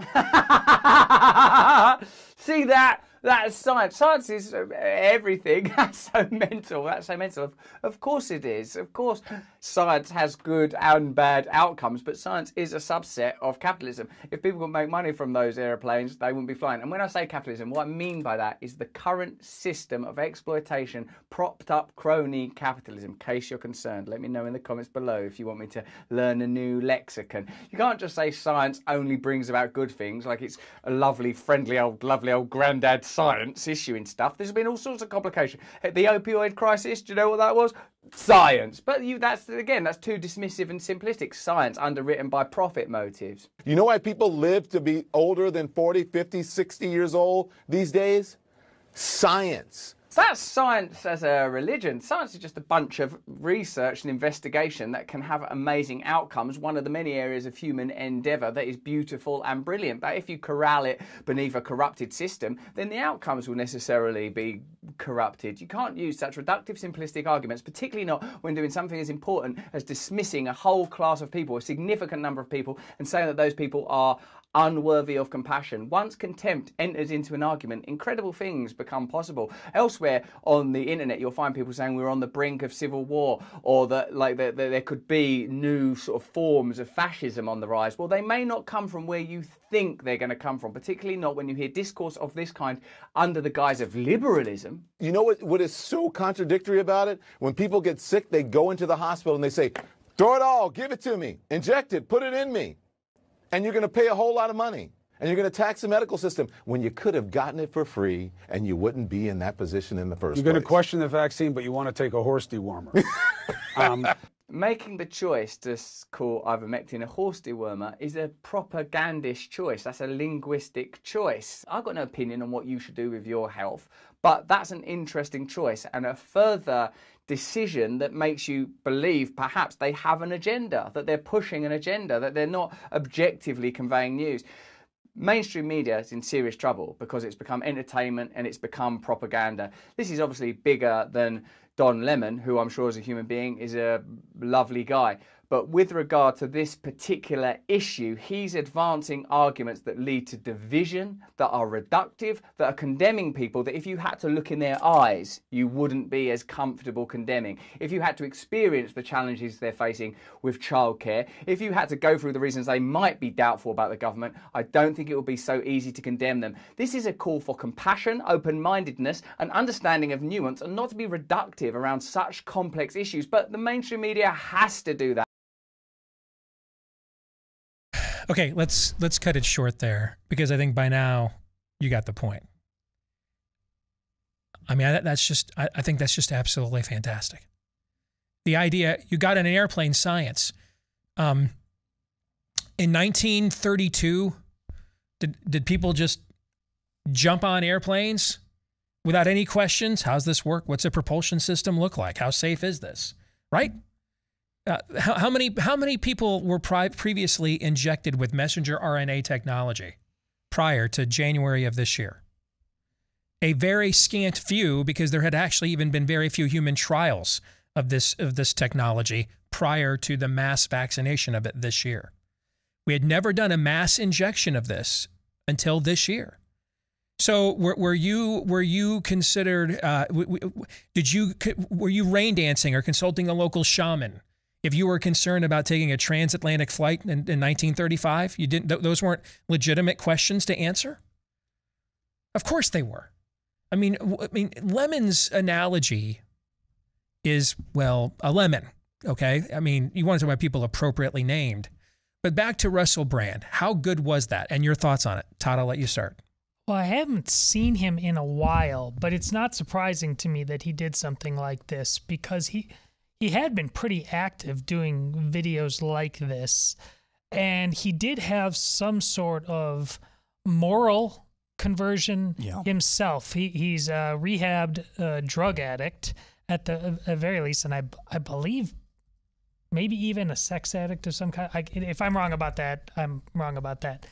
See that? That's science. Science is everything. That's so mental. That's so mental. Of course it is. Of course science has good and bad outcomes, but science is a subset of capitalism. If people could make money from those airplanes, they wouldn't be flying. And when I say capitalism, what I mean by that is the current system of exploitation, propped up crony capitalism. In case you're concerned, let me know in the comments below if you want me to learn a new lexicon. You can't just say science only brings about good things, like it's a lovely, friendly, lovely old granddad science issuing stuff. There's been all sorts of complications. The opioid crisis, do you know what that was? Science. But that's too dismissive and simplistic. Science underwritten by profit motives. You know why people live to be older than 40, 50, 60 years old these days? Science. That's science as a religion. Science is just a bunch of research and investigation that can have amazing outcomes. One of the many areas of human endeavour that is beautiful and brilliant. But if you corral it beneath a corrupted system, then the outcomes will necessarily be corrupted. You can't use such reductive, simplistic arguments, particularly not when doing something as important as dismissing a whole class of people, a significant number of people, and saying that those people are unworthy of compassion. Once contempt enters into an argument, incredible things become possible. Elsewhere on the internet, you'll find people saying we're on the brink of civil war, or that there could be new sort of forms of fascism on the rise. Well, they may not come from where you think they're going to come from, particularly not when you hear discourse of this kind under the guise of liberalism. You know what is so contradictory about it? When people get sick, they go into the hospital and they say, throw it all, give it to me, inject it, put it in me. And you're going to pay a whole lot of money. And you're going to tax the medical system when you could have gotten it for free and you wouldn't be in that position in the first place. You're going to question the vaccine, but you want to take a horse dewormer. Making the choice to call ivermectin a horse dewormer is a propagandist choice. That's a linguistic choice. I've got no opinion on what you should do with your health, but that's an interesting choice and a further decision that makes you believe perhaps they have an agenda, that they're pushing an agenda, that they're not objectively conveying news. Mainstream media is in serious trouble because it's become entertainment and it's become propaganda. This is obviously bigger than Don Lemon, who I'm sure as a human being is a lovely guy. But with regard to this particular issue, he's advancing arguments that lead to division, that are reductive, that are condemning people that if you had to look in their eyes, you wouldn't be as comfortable condemning. If you had to experience the challenges they're facing with childcare, if you had to go through the reasons they might be doubtful about the government, I don't think it would be so easy to condemn them. This is a call for compassion, open-mindedness, and understanding of nuance, and not to be reductive around such complex issues. But the mainstream media has to do that. Okay, let's cut it short there, because I think by now you got the point. I mean, I think that's just absolutely fantastic. The idea, you got in an airplane science. In 1932, did people just jump on airplanes without any questions? How's this work? What's a propulsion system look like? How safe is this? Right? How many people were previously injected with messenger RNA technology prior to January of this year? A very scant few, because there had actually even been very few human trials of this technology prior to the mass vaccination of it this year. We had never done a mass injection of this until this year. So were you considered? Were you rain dancing or consulting a local shaman if you were concerned about taking a transatlantic flight in 1935? You didn't. Those weren't legitimate questions to answer. Of course they were. I mean, Lemon's analogy is, well, a lemon. Okay, I mean, you want to talk about people appropriately named. But back to Russell Brand, how good was that? And your thoughts on it, Todd? I'll let you start. Well, I haven't seen him in a while, but it's not surprising to me that he did something like this, because he had been pretty active doing videos like this, and he did have some sort of moral conversion himself. He's a rehabbed drug addict at the very least, and I believe maybe even a sex addict of some kind. If I'm wrong about that, I'm wrong about that.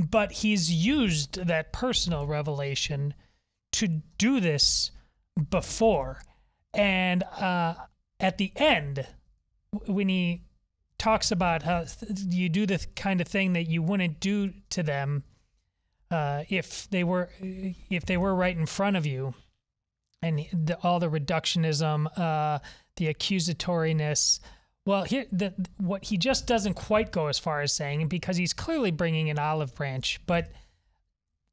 But he's used that personal revelation to do this before. And at the end, when he talks about how you do the kind of thing that you wouldn't do to them if they were right in front of you, and all the reductionism, the accusatoriness. Well, here, what he just doesn't quite go as far as saying, because he's clearly bringing an olive branch, but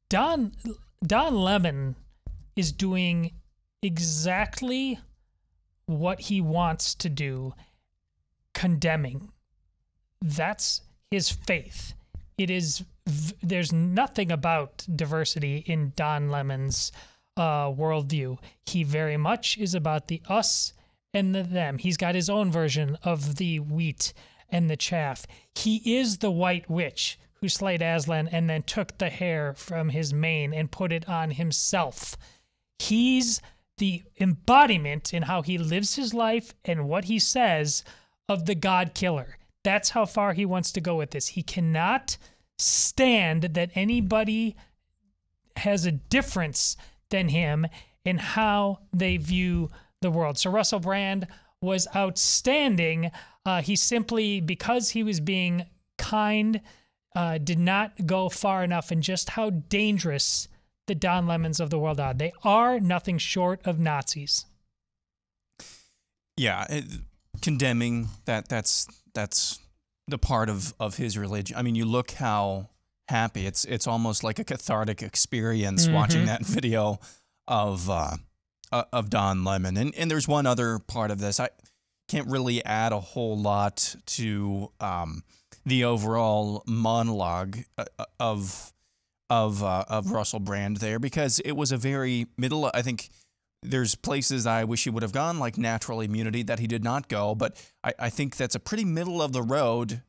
Don Lemon is doing exactly what he wants to do, condemning. That's his faith. There's nothing about diversity in Don Lemon's worldview. He very much is about the us and the them. He's got his own version of the wheat and the chaff. He is the white witch who slayed Aslan and then took the hair from his mane and put it on himself. He's the embodiment in how he lives his life and what he says of the God killer. That's how far he wants to go with this. He cannot stand that anybody has a difference than him in how they view the world. So Russell Brand was outstanding. He simply, because he was being kind, did not go far enough in just how dangerous the Don Lemons of the world are. They are nothing short of Nazis. Yeah, condemning that's the part of his religion. I mean, you look how happy it's almost like a cathartic experience watching that video of Don Lemon. And there's one other part of this. I can't really add a whole lot to the overall monologue of Russell Brand there, because it was a very middle. I think there's places I wish he would have gone, like natural immunity, that he did not go. But I think that's a pretty middle of the road,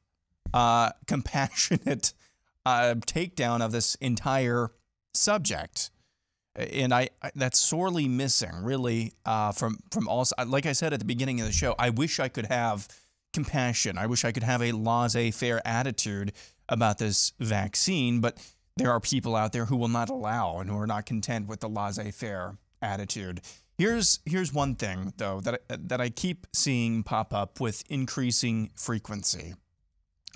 compassionate takedown of this entire subject. And that's sorely missing, really, from all. Like I said at the beginning of the show, I wish I could have compassion. I wish I could have a laissez-faire attitude about this vaccine, but there are people out there who will not allow and who are not content with the laissez-faire attitude. Here's one thing, though, that I keep seeing pop up with increasing frequency,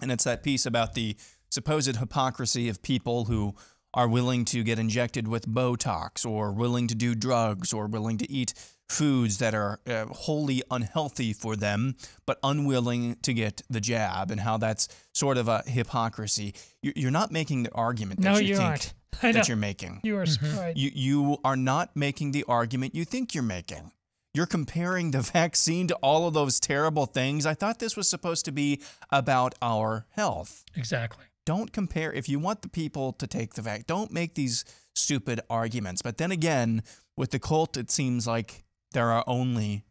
and it's that piece about the supposed hypocrisy of people who are willing to get injected with Botox, or willing to do drugs, or willing to eat foods that are wholly unhealthy for them, but unwilling to get the jab, and how that's sort of a hypocrisy. You're not making the argument that you think that you're making. You are right. You are not making the argument you think you're making. You're comparing the vaccine to all of those terrible things. I thought this was supposed to be about our health. Exactly. Don't compare. If you want the people to take the vaccine, don't make these stupid arguments. But then again, with the cult, it seems like there are only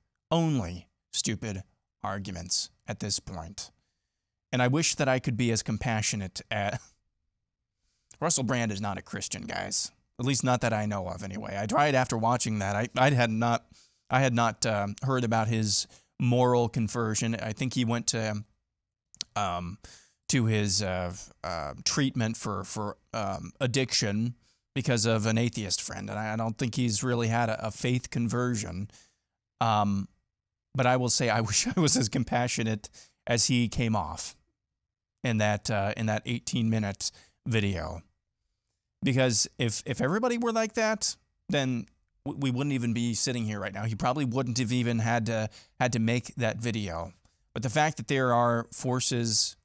stupid arguments at this point. And I wish that I could be as compassionate as... Russell Brand is not a Christian, guys. At least not that I know of, anyway. I tried after watching that. I had not heard about his moral conversion. I think he went to his treatment for addiction because of an atheist friend, and I don't think he's really had a faith conversion. But I will say, I wish I was as compassionate as he came off in that 18-minute video, Because if everybody were like that, then we wouldn't even be sitting here right now. He probably wouldn't have even had to make that video. But the fact that there are forces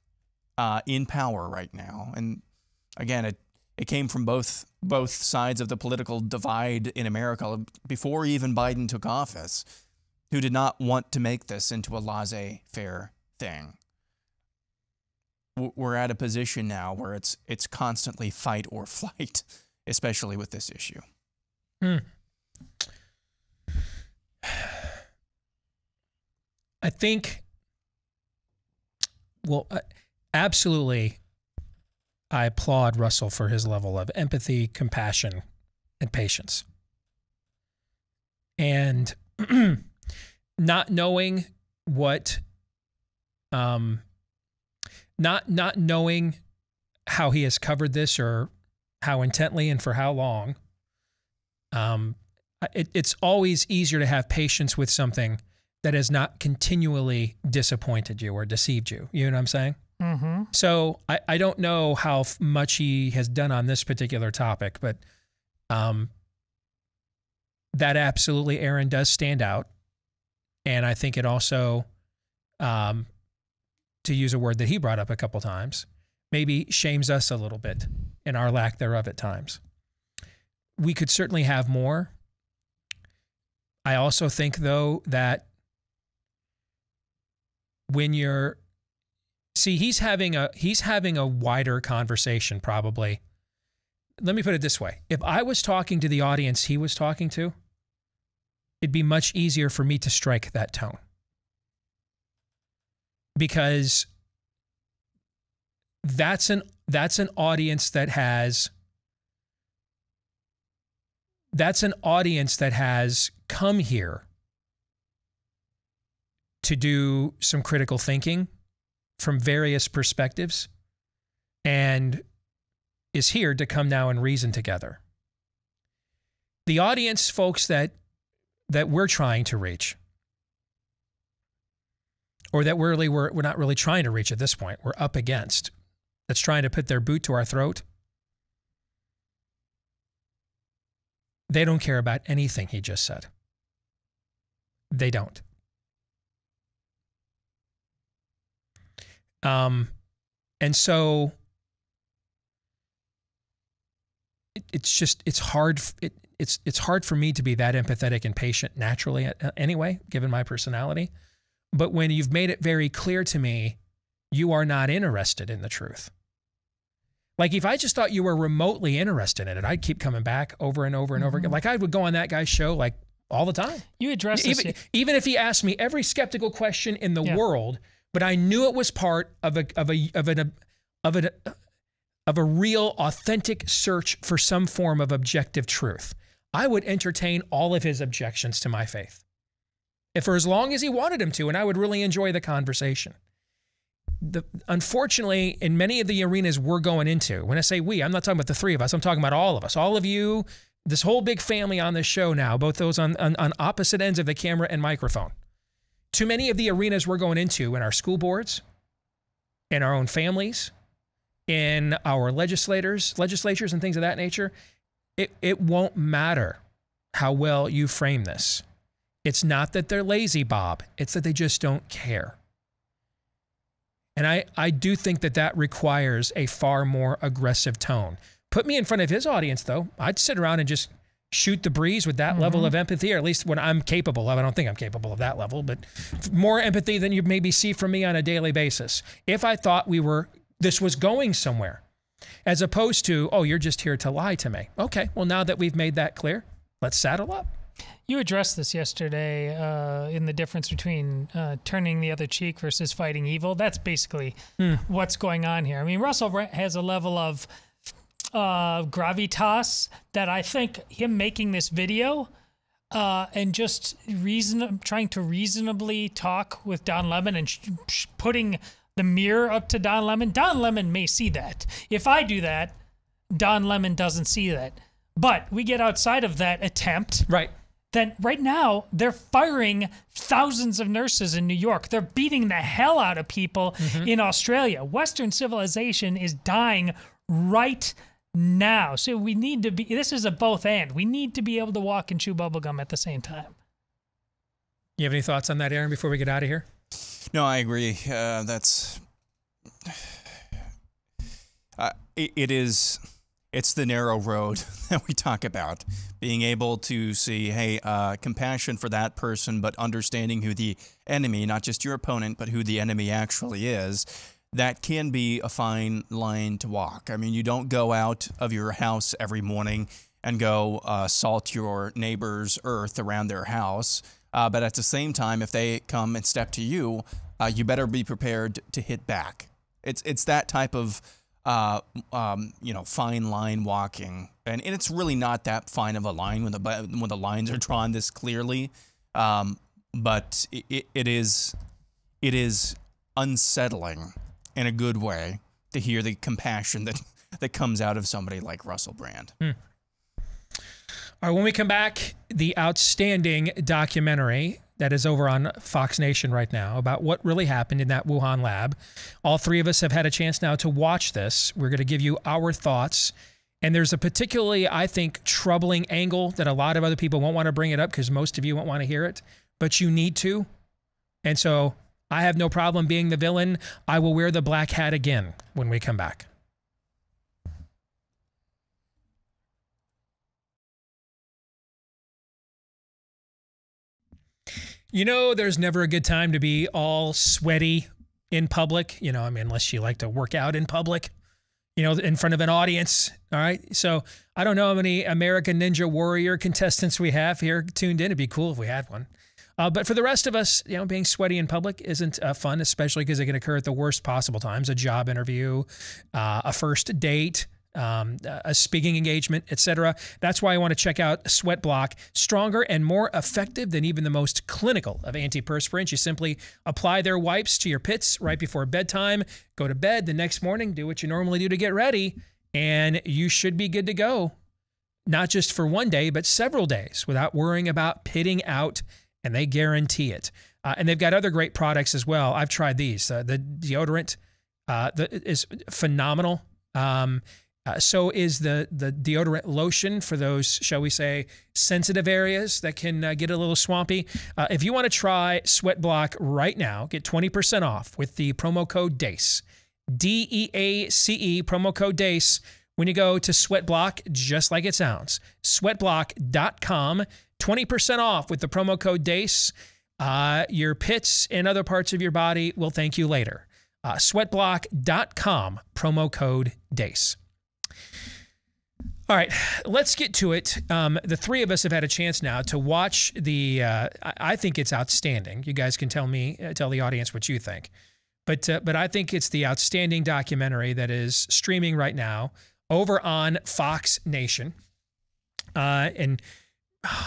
in power right now, and again, it came from both sides of the political divide in America before even Biden took office, who did not want to make this into a laissez-faire thing. We're at a position now where it's constantly fight or flight, especially with this issue. I think, well, absolutely, I applaud Russell for his level of empathy, compassion, and patience. And not knowing what, not knowing how he has covered this or how intently and for how long, it's always easier to have patience with something that has not continually disappointed you or deceived you. You know what I'm saying? Mm-hmm. So I don't know how much he has done on this particular topic, but that absolutely, Aaron, does stand out. And I think it also, to use a word that he brought up a couple times, maybe shames us a little bit in our lack thereof at times. We could certainly have more. I also think, though, that when you're, see, he's having a wider conversation probably. Let me put it this way. If I was talking to the audience he was talking to, it'd be much easier for me to strike that tone. Because that's an audience that has come here to do some critical thinking from various perspectives and is here to come now and reason together. The audience, folks, that we're trying to reach, or that we're not really trying to reach at this point, we're up against, that's trying to put their boot to our throat, they don't care about anything he just said. They don't. And so it's hard for me to be that empathetic and patient naturally anyway, given my personality. But when you've made it very clear to me, you are not interested in the truth. Like if I just thought you were remotely interested in it, I'd keep coming back over and over and over again. Like I would go on that guy's show like all the time. You address this even if he asked me every skeptical question in the world, but I knew it was part of a real, authentic search for some form of objective truth. I would entertain all of his objections to my faith, if for as long as he wanted him to, and I would really enjoy the conversation. Unfortunately, in many of the arenas we're going into, when I say we, I'm not talking about the three of us, I'm talking about all of us, all of you, this whole big family on this show now, both those on opposite ends of the camera and microphone. Too many of the arenas we're going into in our school boards, in our own families, in our legislatures and things of that nature, it won't matter how well you frame this. It's not that they're lazy, Bob. It's that they just don't care. And I do think that requires a far more aggressive tone. Put me in front of his audience, though. I'd sit around and just shoot the breeze with that level of empathy, or at least what I'm capable of. I don't think I'm capable of that level, but more empathy than you maybe see from me on a daily basis. If I thought this was going somewhere, as opposed to, oh, you're just here to lie to me. Okay, well, now that we've made that clear, let's saddle up. You addressed this yesterday in the difference between turning the other cheek versus fighting evil. That's basically what's going on here. I mean, Russell has a level of gravitas that I think him making this video and just trying to reasonably talk with Don Lemon and putting the mirror up to Don Lemon. Don Lemon may see that. If I do that, Don Lemon doesn't see that. But we get outside of that attempt. Right. Then right now, they're firing thousands of nurses in New York. They're beating the hell out of people in Australia. Western civilization is dying right now. So we need to be, this is a both and. We need to be able to walk and chew bubblegum at the same time. You have any thoughts on that, Aaron, before we get out of here? No, I agree. It's the narrow road that we talk about. Being able to see, hey, compassion for that person, but understanding who the enemy, not just your opponent, but who the enemy actually is, that can be a fine line to walk. I mean, you don't go out of your house every morning and go salt your neighbor's earth around their house. But at the same time, if they come and step to you, you better be prepared to hit back. It's that type of fine line walking, and it's really not that fine of a line when the lines are drawn this clearly. But it is unsettling in a good way to hear the compassion that comes out of somebody like Russell Brand. All right, when we come back, the outstanding documentary that is over on Fox Nation right now about what really happened in that Wuhan lab. All three of us have had a chance now to watch this. We're going to give you our thoughts. And there's a particularly, I think, troubling angle that a lot of other people won't want to bring it up because most of you won't want to hear it, but you need to. And so I have no problem being the villain. I will wear the black hat again when we come back. You know, there's never a good time to be all sweaty in public, unless you like to work out in public, in front of an audience. All right. So I don't know how many American Ninja Warrior contestants we have here tuned in. It'd be cool if we had one. But for the rest of us, being sweaty in public isn't fun, especially because it can occur at the worst possible times. A job interview, a first date, a speaking engagement, etc. That's why I want to check out Sweat Block. Stronger and more effective than even the most clinical of antiperspirants. You simply apply their wipes to your pits right before bedtime, go to bed the next morning, do what you normally do to get ready, and you should be good to go. Not just for one day, but several days without worrying about pitting out, and they guarantee it. And they've got other great products as well. I've tried these. The deodorant is phenomenal. So is the deodorant lotion for those, shall we say, sensitive areas that can get a little swampy. If you want to try Sweat Block right now, get 20% off with the promo code DACE. DEACE, promo code DACE, when you go to Sweat Block, just like it sounds. Sweatblock.com, 20% off with the promo code DACE. Your pits and other parts of your body will thank you later. Sweatblock.com, promo code DACE. All right, let's get to it. The three of us have had a chance now to watch the, I think it's outstanding. You guys can tell the audience what you think. But I think it's the outstanding documentary that is streaming right now over on Fox Nation. I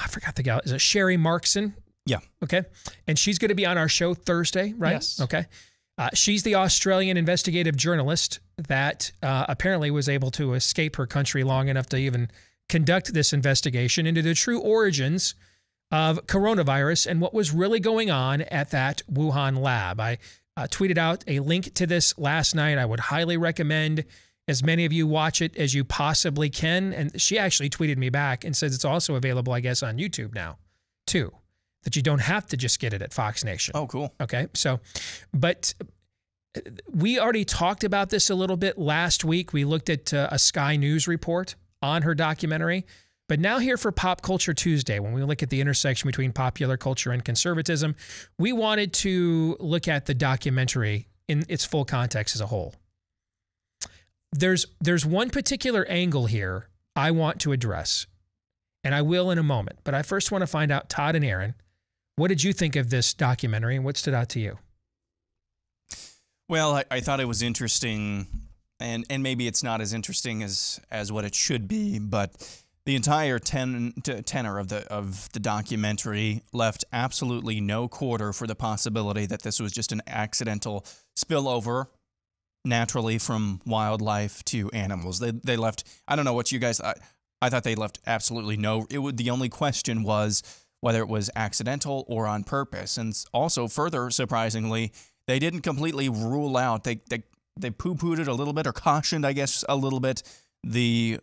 forgot the gal. Is it Sherry Markson? Yeah. Okay. And she's going to be on our show Thursday, right? Yes. Okay. She's the Australian investigative journalist that apparently was able to escape her country long enough to even conduct this investigation into the true origins of coronavirus and what was really going on at that Wuhan lab. I tweeted out a link to this last night. I would highly recommend as many of you watch it as you possibly can. And she actually tweeted me back and says it's also available, I guess, on YouTube now, too. That you don't have to just get it at Fox Nation. Oh, cool. Okay. So, but we already talked about this a little bit last week. We looked at a Sky News report on her documentary. But now here for Pop Culture Tuesday, when we look at the intersection between popular culture and conservatism, we wanted to look at the documentary in its full context as a whole. There's one particular angle here I want to address, and I will in a moment. But I first want to find out, Todd and Aaron, what did you think of this documentary and what stood out to you? Well, I thought it was interesting, and maybe it's not as interesting as what it should be, but the entire tenor of the documentary left absolutely no quarter for the possibility that this was just an accidental spillover naturally from wildlife to animals. They left, I don't know what you guys, I thought they left absolutely no, the only question was whether it was accidental or on purpose. And also further surprisingly, they didn't completely rule out, they poo-pooed it a little bit or cautioned, I guess, a little bit the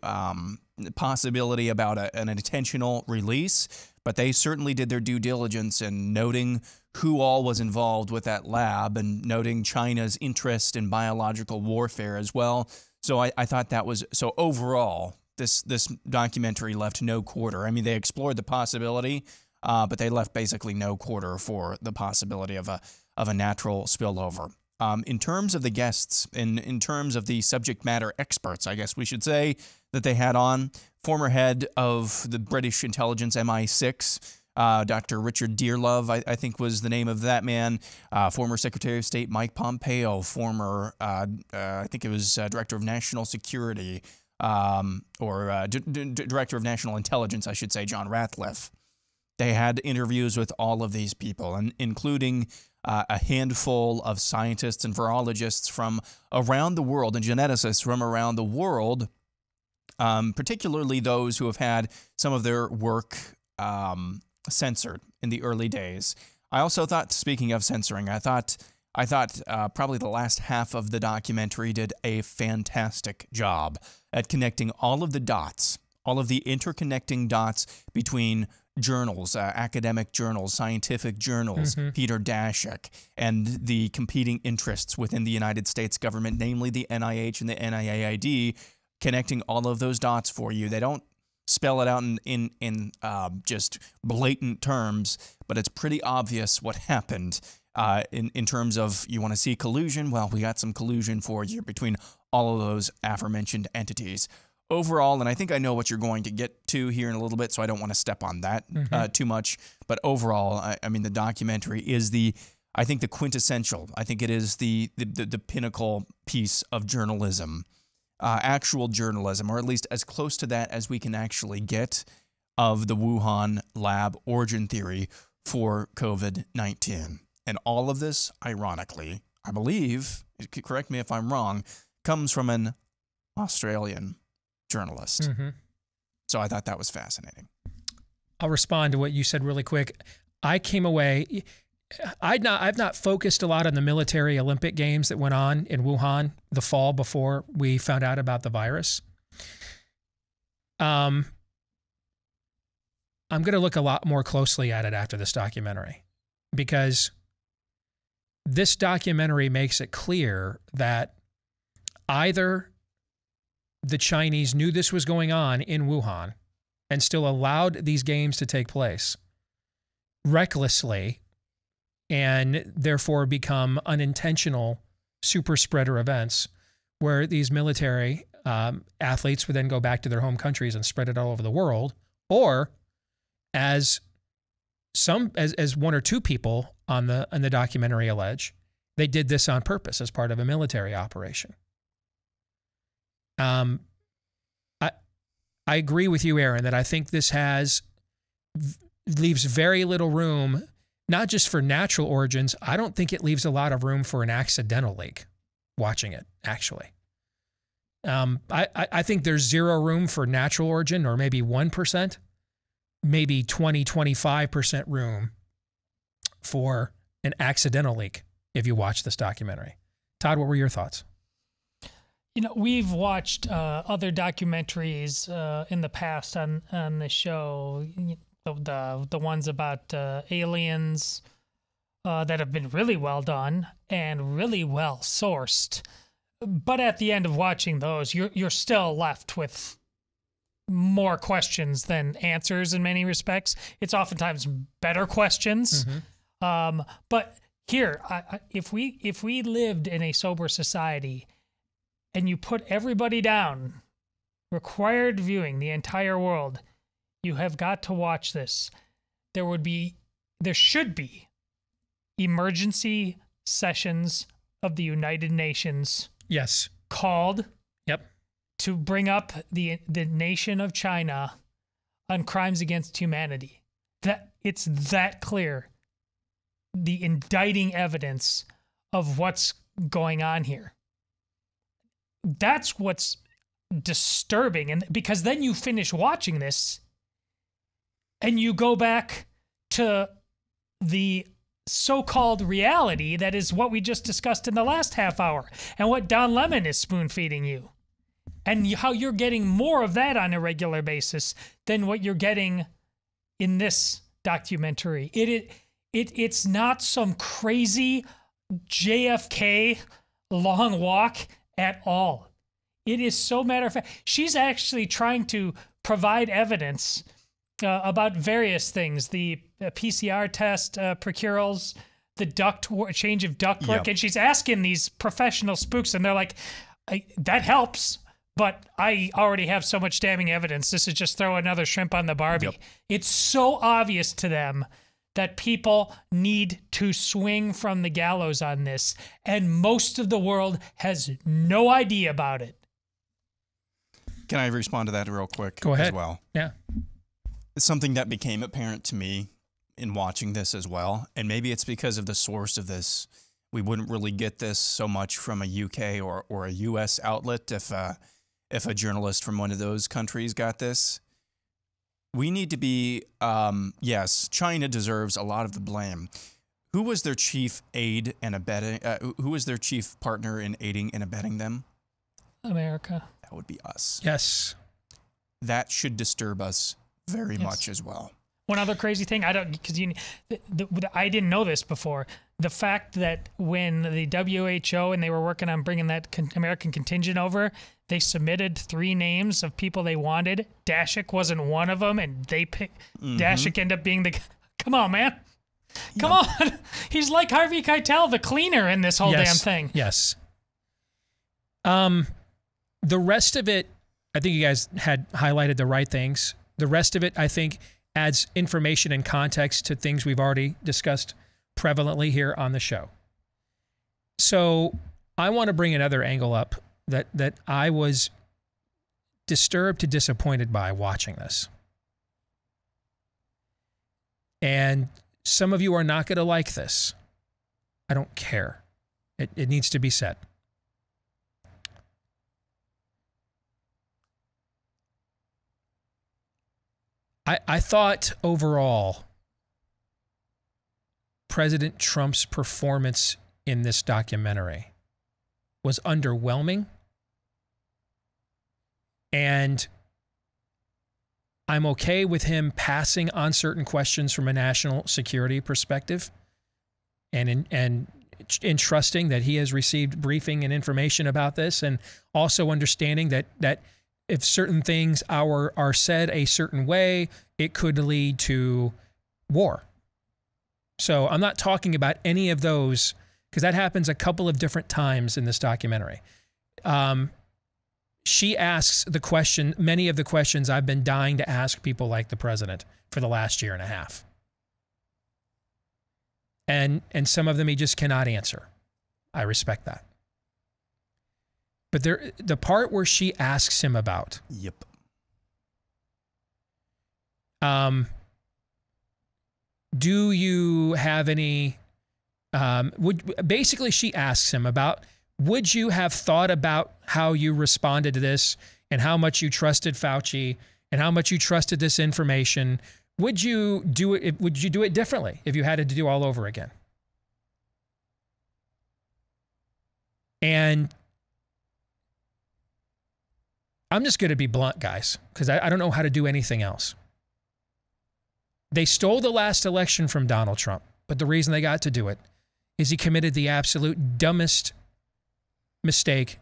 possibility about an intentional release, but they certainly did their due diligence in noting who all was involved with that lab and noting China's interest in biological warfare as well. So I thought that was, so overall, this documentary left no quarter. I mean, they explored the possibility, but they left basically no quarter for the possibility of a natural spillover. In terms of the guests, in terms of the subject matter experts, I guess we should say, that they had on, former head of the British intelligence MI6, Dr. Richard Dearlove, I think was the name of that man, former Secretary of State Mike Pompeo, former, I think it was Director of National Security, or Director of National Intelligence, I should say, John Ratcliffe. They had interviews with all of these people, and including a handful of scientists and virologists from around the world and geneticists from around the world, particularly those who have had some of their work censored in the early days. I also thought, speaking of censoring, I thought probably the last half of the documentary did a fantastic job at connecting all of the dots, all of the interconnecting dots between journals, academic journals, scientific journals, Peter Daszak, and the competing interests within the United States government, namely the NIH and the NIAID, connecting all of those dots for you. They don't spell it out in just blatant terms, but it's pretty obvious what happened in terms of, you want to see collusion? Well, we got some collusion for you between all of those aforementioned entities. Overall, and I think I know what you're going to get to here in a little bit, so I don't want to step on that too much. But overall, I mean, the documentary is I think the quintessential. I think it is the pinnacle piece of journalism, actual journalism, or at least as close to that as we can actually get, of the Wuhan lab origin theory for COVID-19. And all of this, ironically, I believe, correct me if I'm wrong, comes from an Australian journalist. So I thought that was fascinating. I'll respond to what you said really quick. I came away, I've not focused a lot on the military Olympic Games that went on in Wuhan the fall before we found out about the virus. I'm going to look a lot more closely at it after this documentary, because this documentary makes it clear that either the Chinese knew this was going on in Wuhan and still allowed these games to take place recklessly and therefore become unintentional super spreader events where these military athletes would then go back to their home countries and spread it all over the world, or as one or two people on the documentary allege, they did this on purpose as part of a military operation. I agree with you, Aaron, that I think this leaves very little room, not just for natural origins. I don't think it leaves a lot of room for an accidental leak watching it, actually. I think there's zero room for natural origin, or maybe 1%, maybe 20, 25% room for an accidental leak if you watch this documentary. Todd, what were your thoughts? You know, we've watched other documentaries in the past on the show, the ones about aliens that have been really well done and really well sourced. But at the end of watching those, you're still left with more questions than answers in many respects. It's oftentimes better questions. But here, if we lived in a sober society and you put everybody down, required viewing, the entire world, you have got to watch this. There should be emergency sessions of the United Nations. Yes. Called. Yep. To bring up the nation of China on crimes against humanity. That it's that clear. The indicting evidence of what's going on here. That's what's disturbing. And because then you finish watching this and you go back to the so-called reality that is what we just discussed in the last half hour and what Don Lemon is spoon-feeding you. and how you're getting more of that on a regular basis than what you're getting in this documentary. It's not some crazy JFK long walk at all. It is so matter of fact. She's actually trying to provide evidence about various things, the PCR test procurals, the change of ductwork, Yep. and she's asking these professional spooks, and they're like, that helps, but I already have so much damning evidence. This is just throw another shrimp on the Barbie. Yep. It's so obvious to them that people need to swing from the gallows on this, and most of the world has no idea about it. Can I respond to that real quick? Go ahead. As well. Yeah. It's something that became apparent to me in watching this as well, and maybe it's because of the source of this. We wouldn't really get this so much from a UK or a US outlet if a journalist from one of those countries got this. We need to be, yes, China deserves a lot of the blame. Who was their chief aid and abetting? Who was their chief partner in aiding and abetting them? America. That would be us. Yes. That should disturb us very much as well. One other crazy thing, I didn't know this before. The fact that when the WHO and they were working on bringing that American contingent over, they submitted 3 names of people they wanted. Dashik wasn't one of them, and they picked Dashik ended up being the. Come on, man. Come on. He's like Harvey Keitel, the cleaner in this whole damn thing. Yes. The rest of it, I think you guys had highlighted the right things. The rest of it, I think, adds information and context to things we've already discussed prevalently here on the show. So I want to bring another angle up that I was disturbed to disappointed by watching this. And some of you are not going to like this. I don't care. It needs to be said. I thought overall President Trump's performance in this documentary was underwhelming. And I'm okay with him passing on certain questions from a national security perspective and entrusting that he has received briefing and information about this, and also understanding that if certain things are said a certain way, it could lead to war. So I'm not talking about any of those, because that happens a couple of different times in this documentary. She asks the question, many of the questions I've been dying to ask people like the president for the last year and a half. And some of them he just cannot answer. I respect that. But the part where she asks him about, do you have any, basically she asks him about, would you have thought about how you responded to this and how much you trusted Fauci and how much you trusted this information? Would you do it? Would you do it differently if you had to do all over again? And I'm just going to be blunt, guys, because I don't know how to do anything else. They stole the last election from Donald Trump, but the reason they got to do it is he committed the absolute dumbest mistake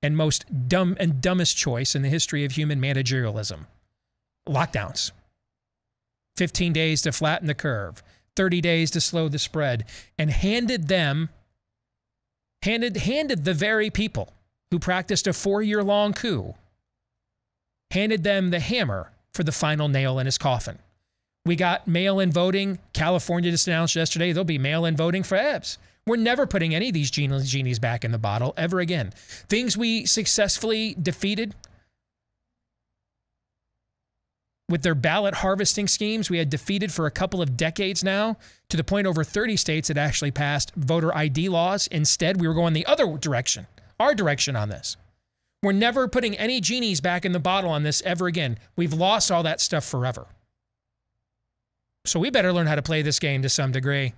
and most dumbest choice in the history of human managerialism. Lockdowns. 15 days to flatten the curve, 30 days to slow the spread, and handed the very people who practiced a 4-year-long coup, handed them the hammer for the final nail in his coffin. We got mail-in voting. California just announced yesterday there'll be mail-in voting for EBS. We're never putting any of these genies back in the bottle ever again. Things we successfully defeated with their ballot harvesting schemes, we had defeated for a couple of decades now, to the point over 30 states had actually passed voter ID laws. Instead, we were going the other direction, our direction on this. We're never putting any genies back in the bottle on this ever again. We've lost all that stuff forever. So we better learn how to play this game to some degree.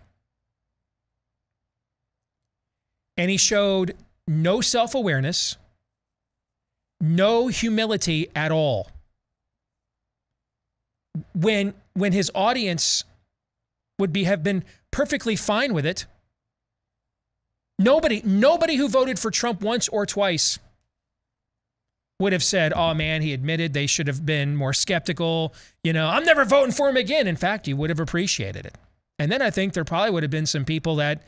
And he showed no self-awareness, no humility at all. When his audience would have been perfectly fine with it. Nobody who voted for Trump once or twice would have said, oh man, he admitted they should have been more skeptical. You know, I'm never voting for him again. In fact, you would have appreciated it. And then I think there probably would have been some people that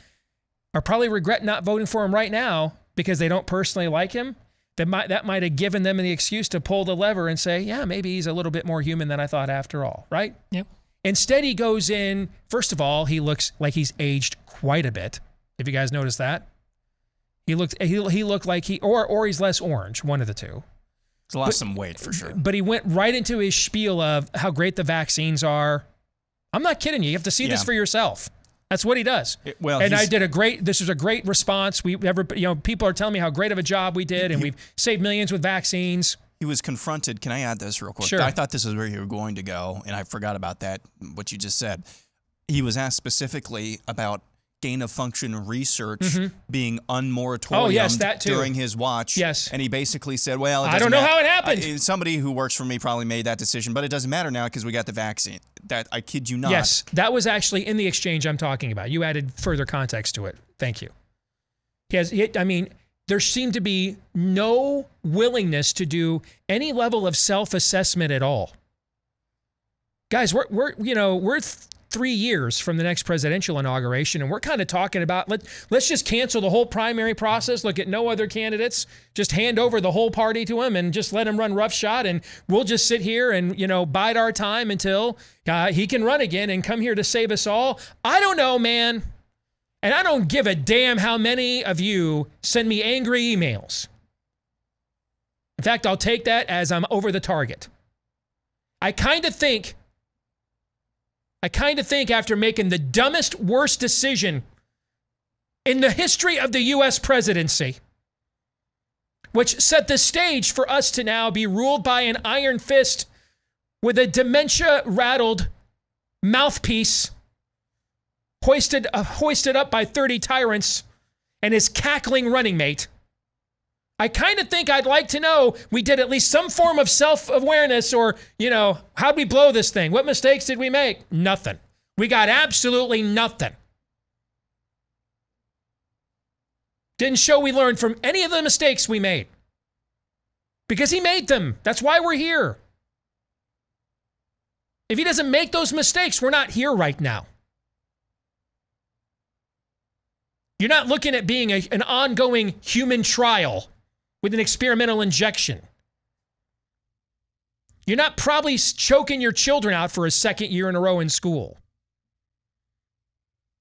are probably regret not voting for him right now because they don't personally like him. That might have given them the excuse to pull the lever and say, yeah, maybe he's a little bit more human than I thought after all, right? Yep. Instead, he goes in, first of all, he looks like he's aged quite a bit. If you guys noticed that. He looked like or he's less orange, one of the two. He's lost some weight for sure. But he went right into his spiel of how great the vaccines are. I'm not kidding you. You have to see this for yourself. That's what he does. This was a great response. People are telling me how great of a job we did, and we've saved millions with vaccines. He was confronted. Can I add this real quick? Sure. I thought this is where you were going to go, and I forgot about that, what you just said. He was asked specifically about gain-of-function research being unmoratoriumed during his watch. Yes. And he basically said, well, I don't know how it happened. Somebody who works for me probably made that decision, but it doesn't matter now because we got the vaccine. That, I kid you not. Yes, that was actually in the exchange I'm talking about. You added further context to it. Thank you. There seemed to be no willingness to do any level of self-assessment at all. Guys, we're 3 years from the next presidential inauguration, and we're kind of talking about let's just cancel the whole primary process, look at no other candidates, just hand over the whole party to him and just let him run roughshod, and we'll just sit here and bide our time until he can run again and come here to save us all. I don't know, man. And I don't give a damn how many of you send me angry emails. In fact, I'll take that as I'm over the target. I kind of think after making the dumbest, worst decision in the history of the U.S. presidency, which set the stage for us to now be ruled by an iron fist with a dementia-rattled mouthpiece hoisted up by 30 tyrants and his cackling running mate, I kind of think I'd like to know we did at least some form of self-awareness or, how'd we blow this thing? What mistakes did we make? Nothing. We got absolutely nothing. Didn't show we learned from any of the mistakes we made. Because he made them. That's why we're here. If he doesn't make those mistakes, we're not here right now. You're not looking at being an ongoing human trial with an experimental injection. You're not probably choking your children out for a second year in a row in school.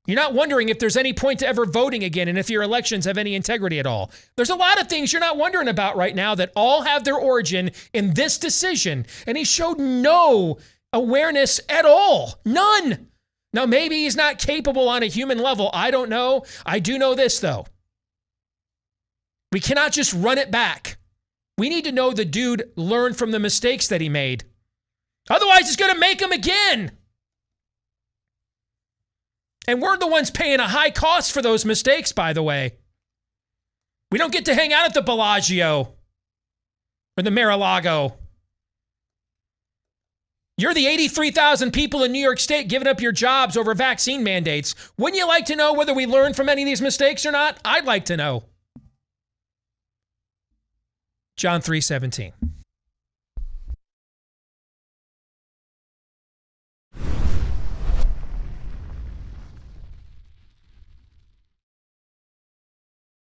You're not wondering if there's any point to ever voting again and if your elections have any integrity at all. There's a lot of things you're not wondering about right now that all have their origin in this decision. And he showed no awareness at all. None. Now, maybe he's not capable on a human level. I don't know. I do know this, though. We cannot just run it back. We need to know the dude learned from the mistakes that he made. Otherwise, it's going to make them again. And we're the ones paying a high cost for those mistakes, by the way. We don't get to hang out at the Bellagio or the Mar-a-Lago. You're the 83,000 people in New York State giving up your jobs over vaccine mandates. Wouldn't you like to know whether we learned from any of these mistakes or not? I'd like to know. John 3:17.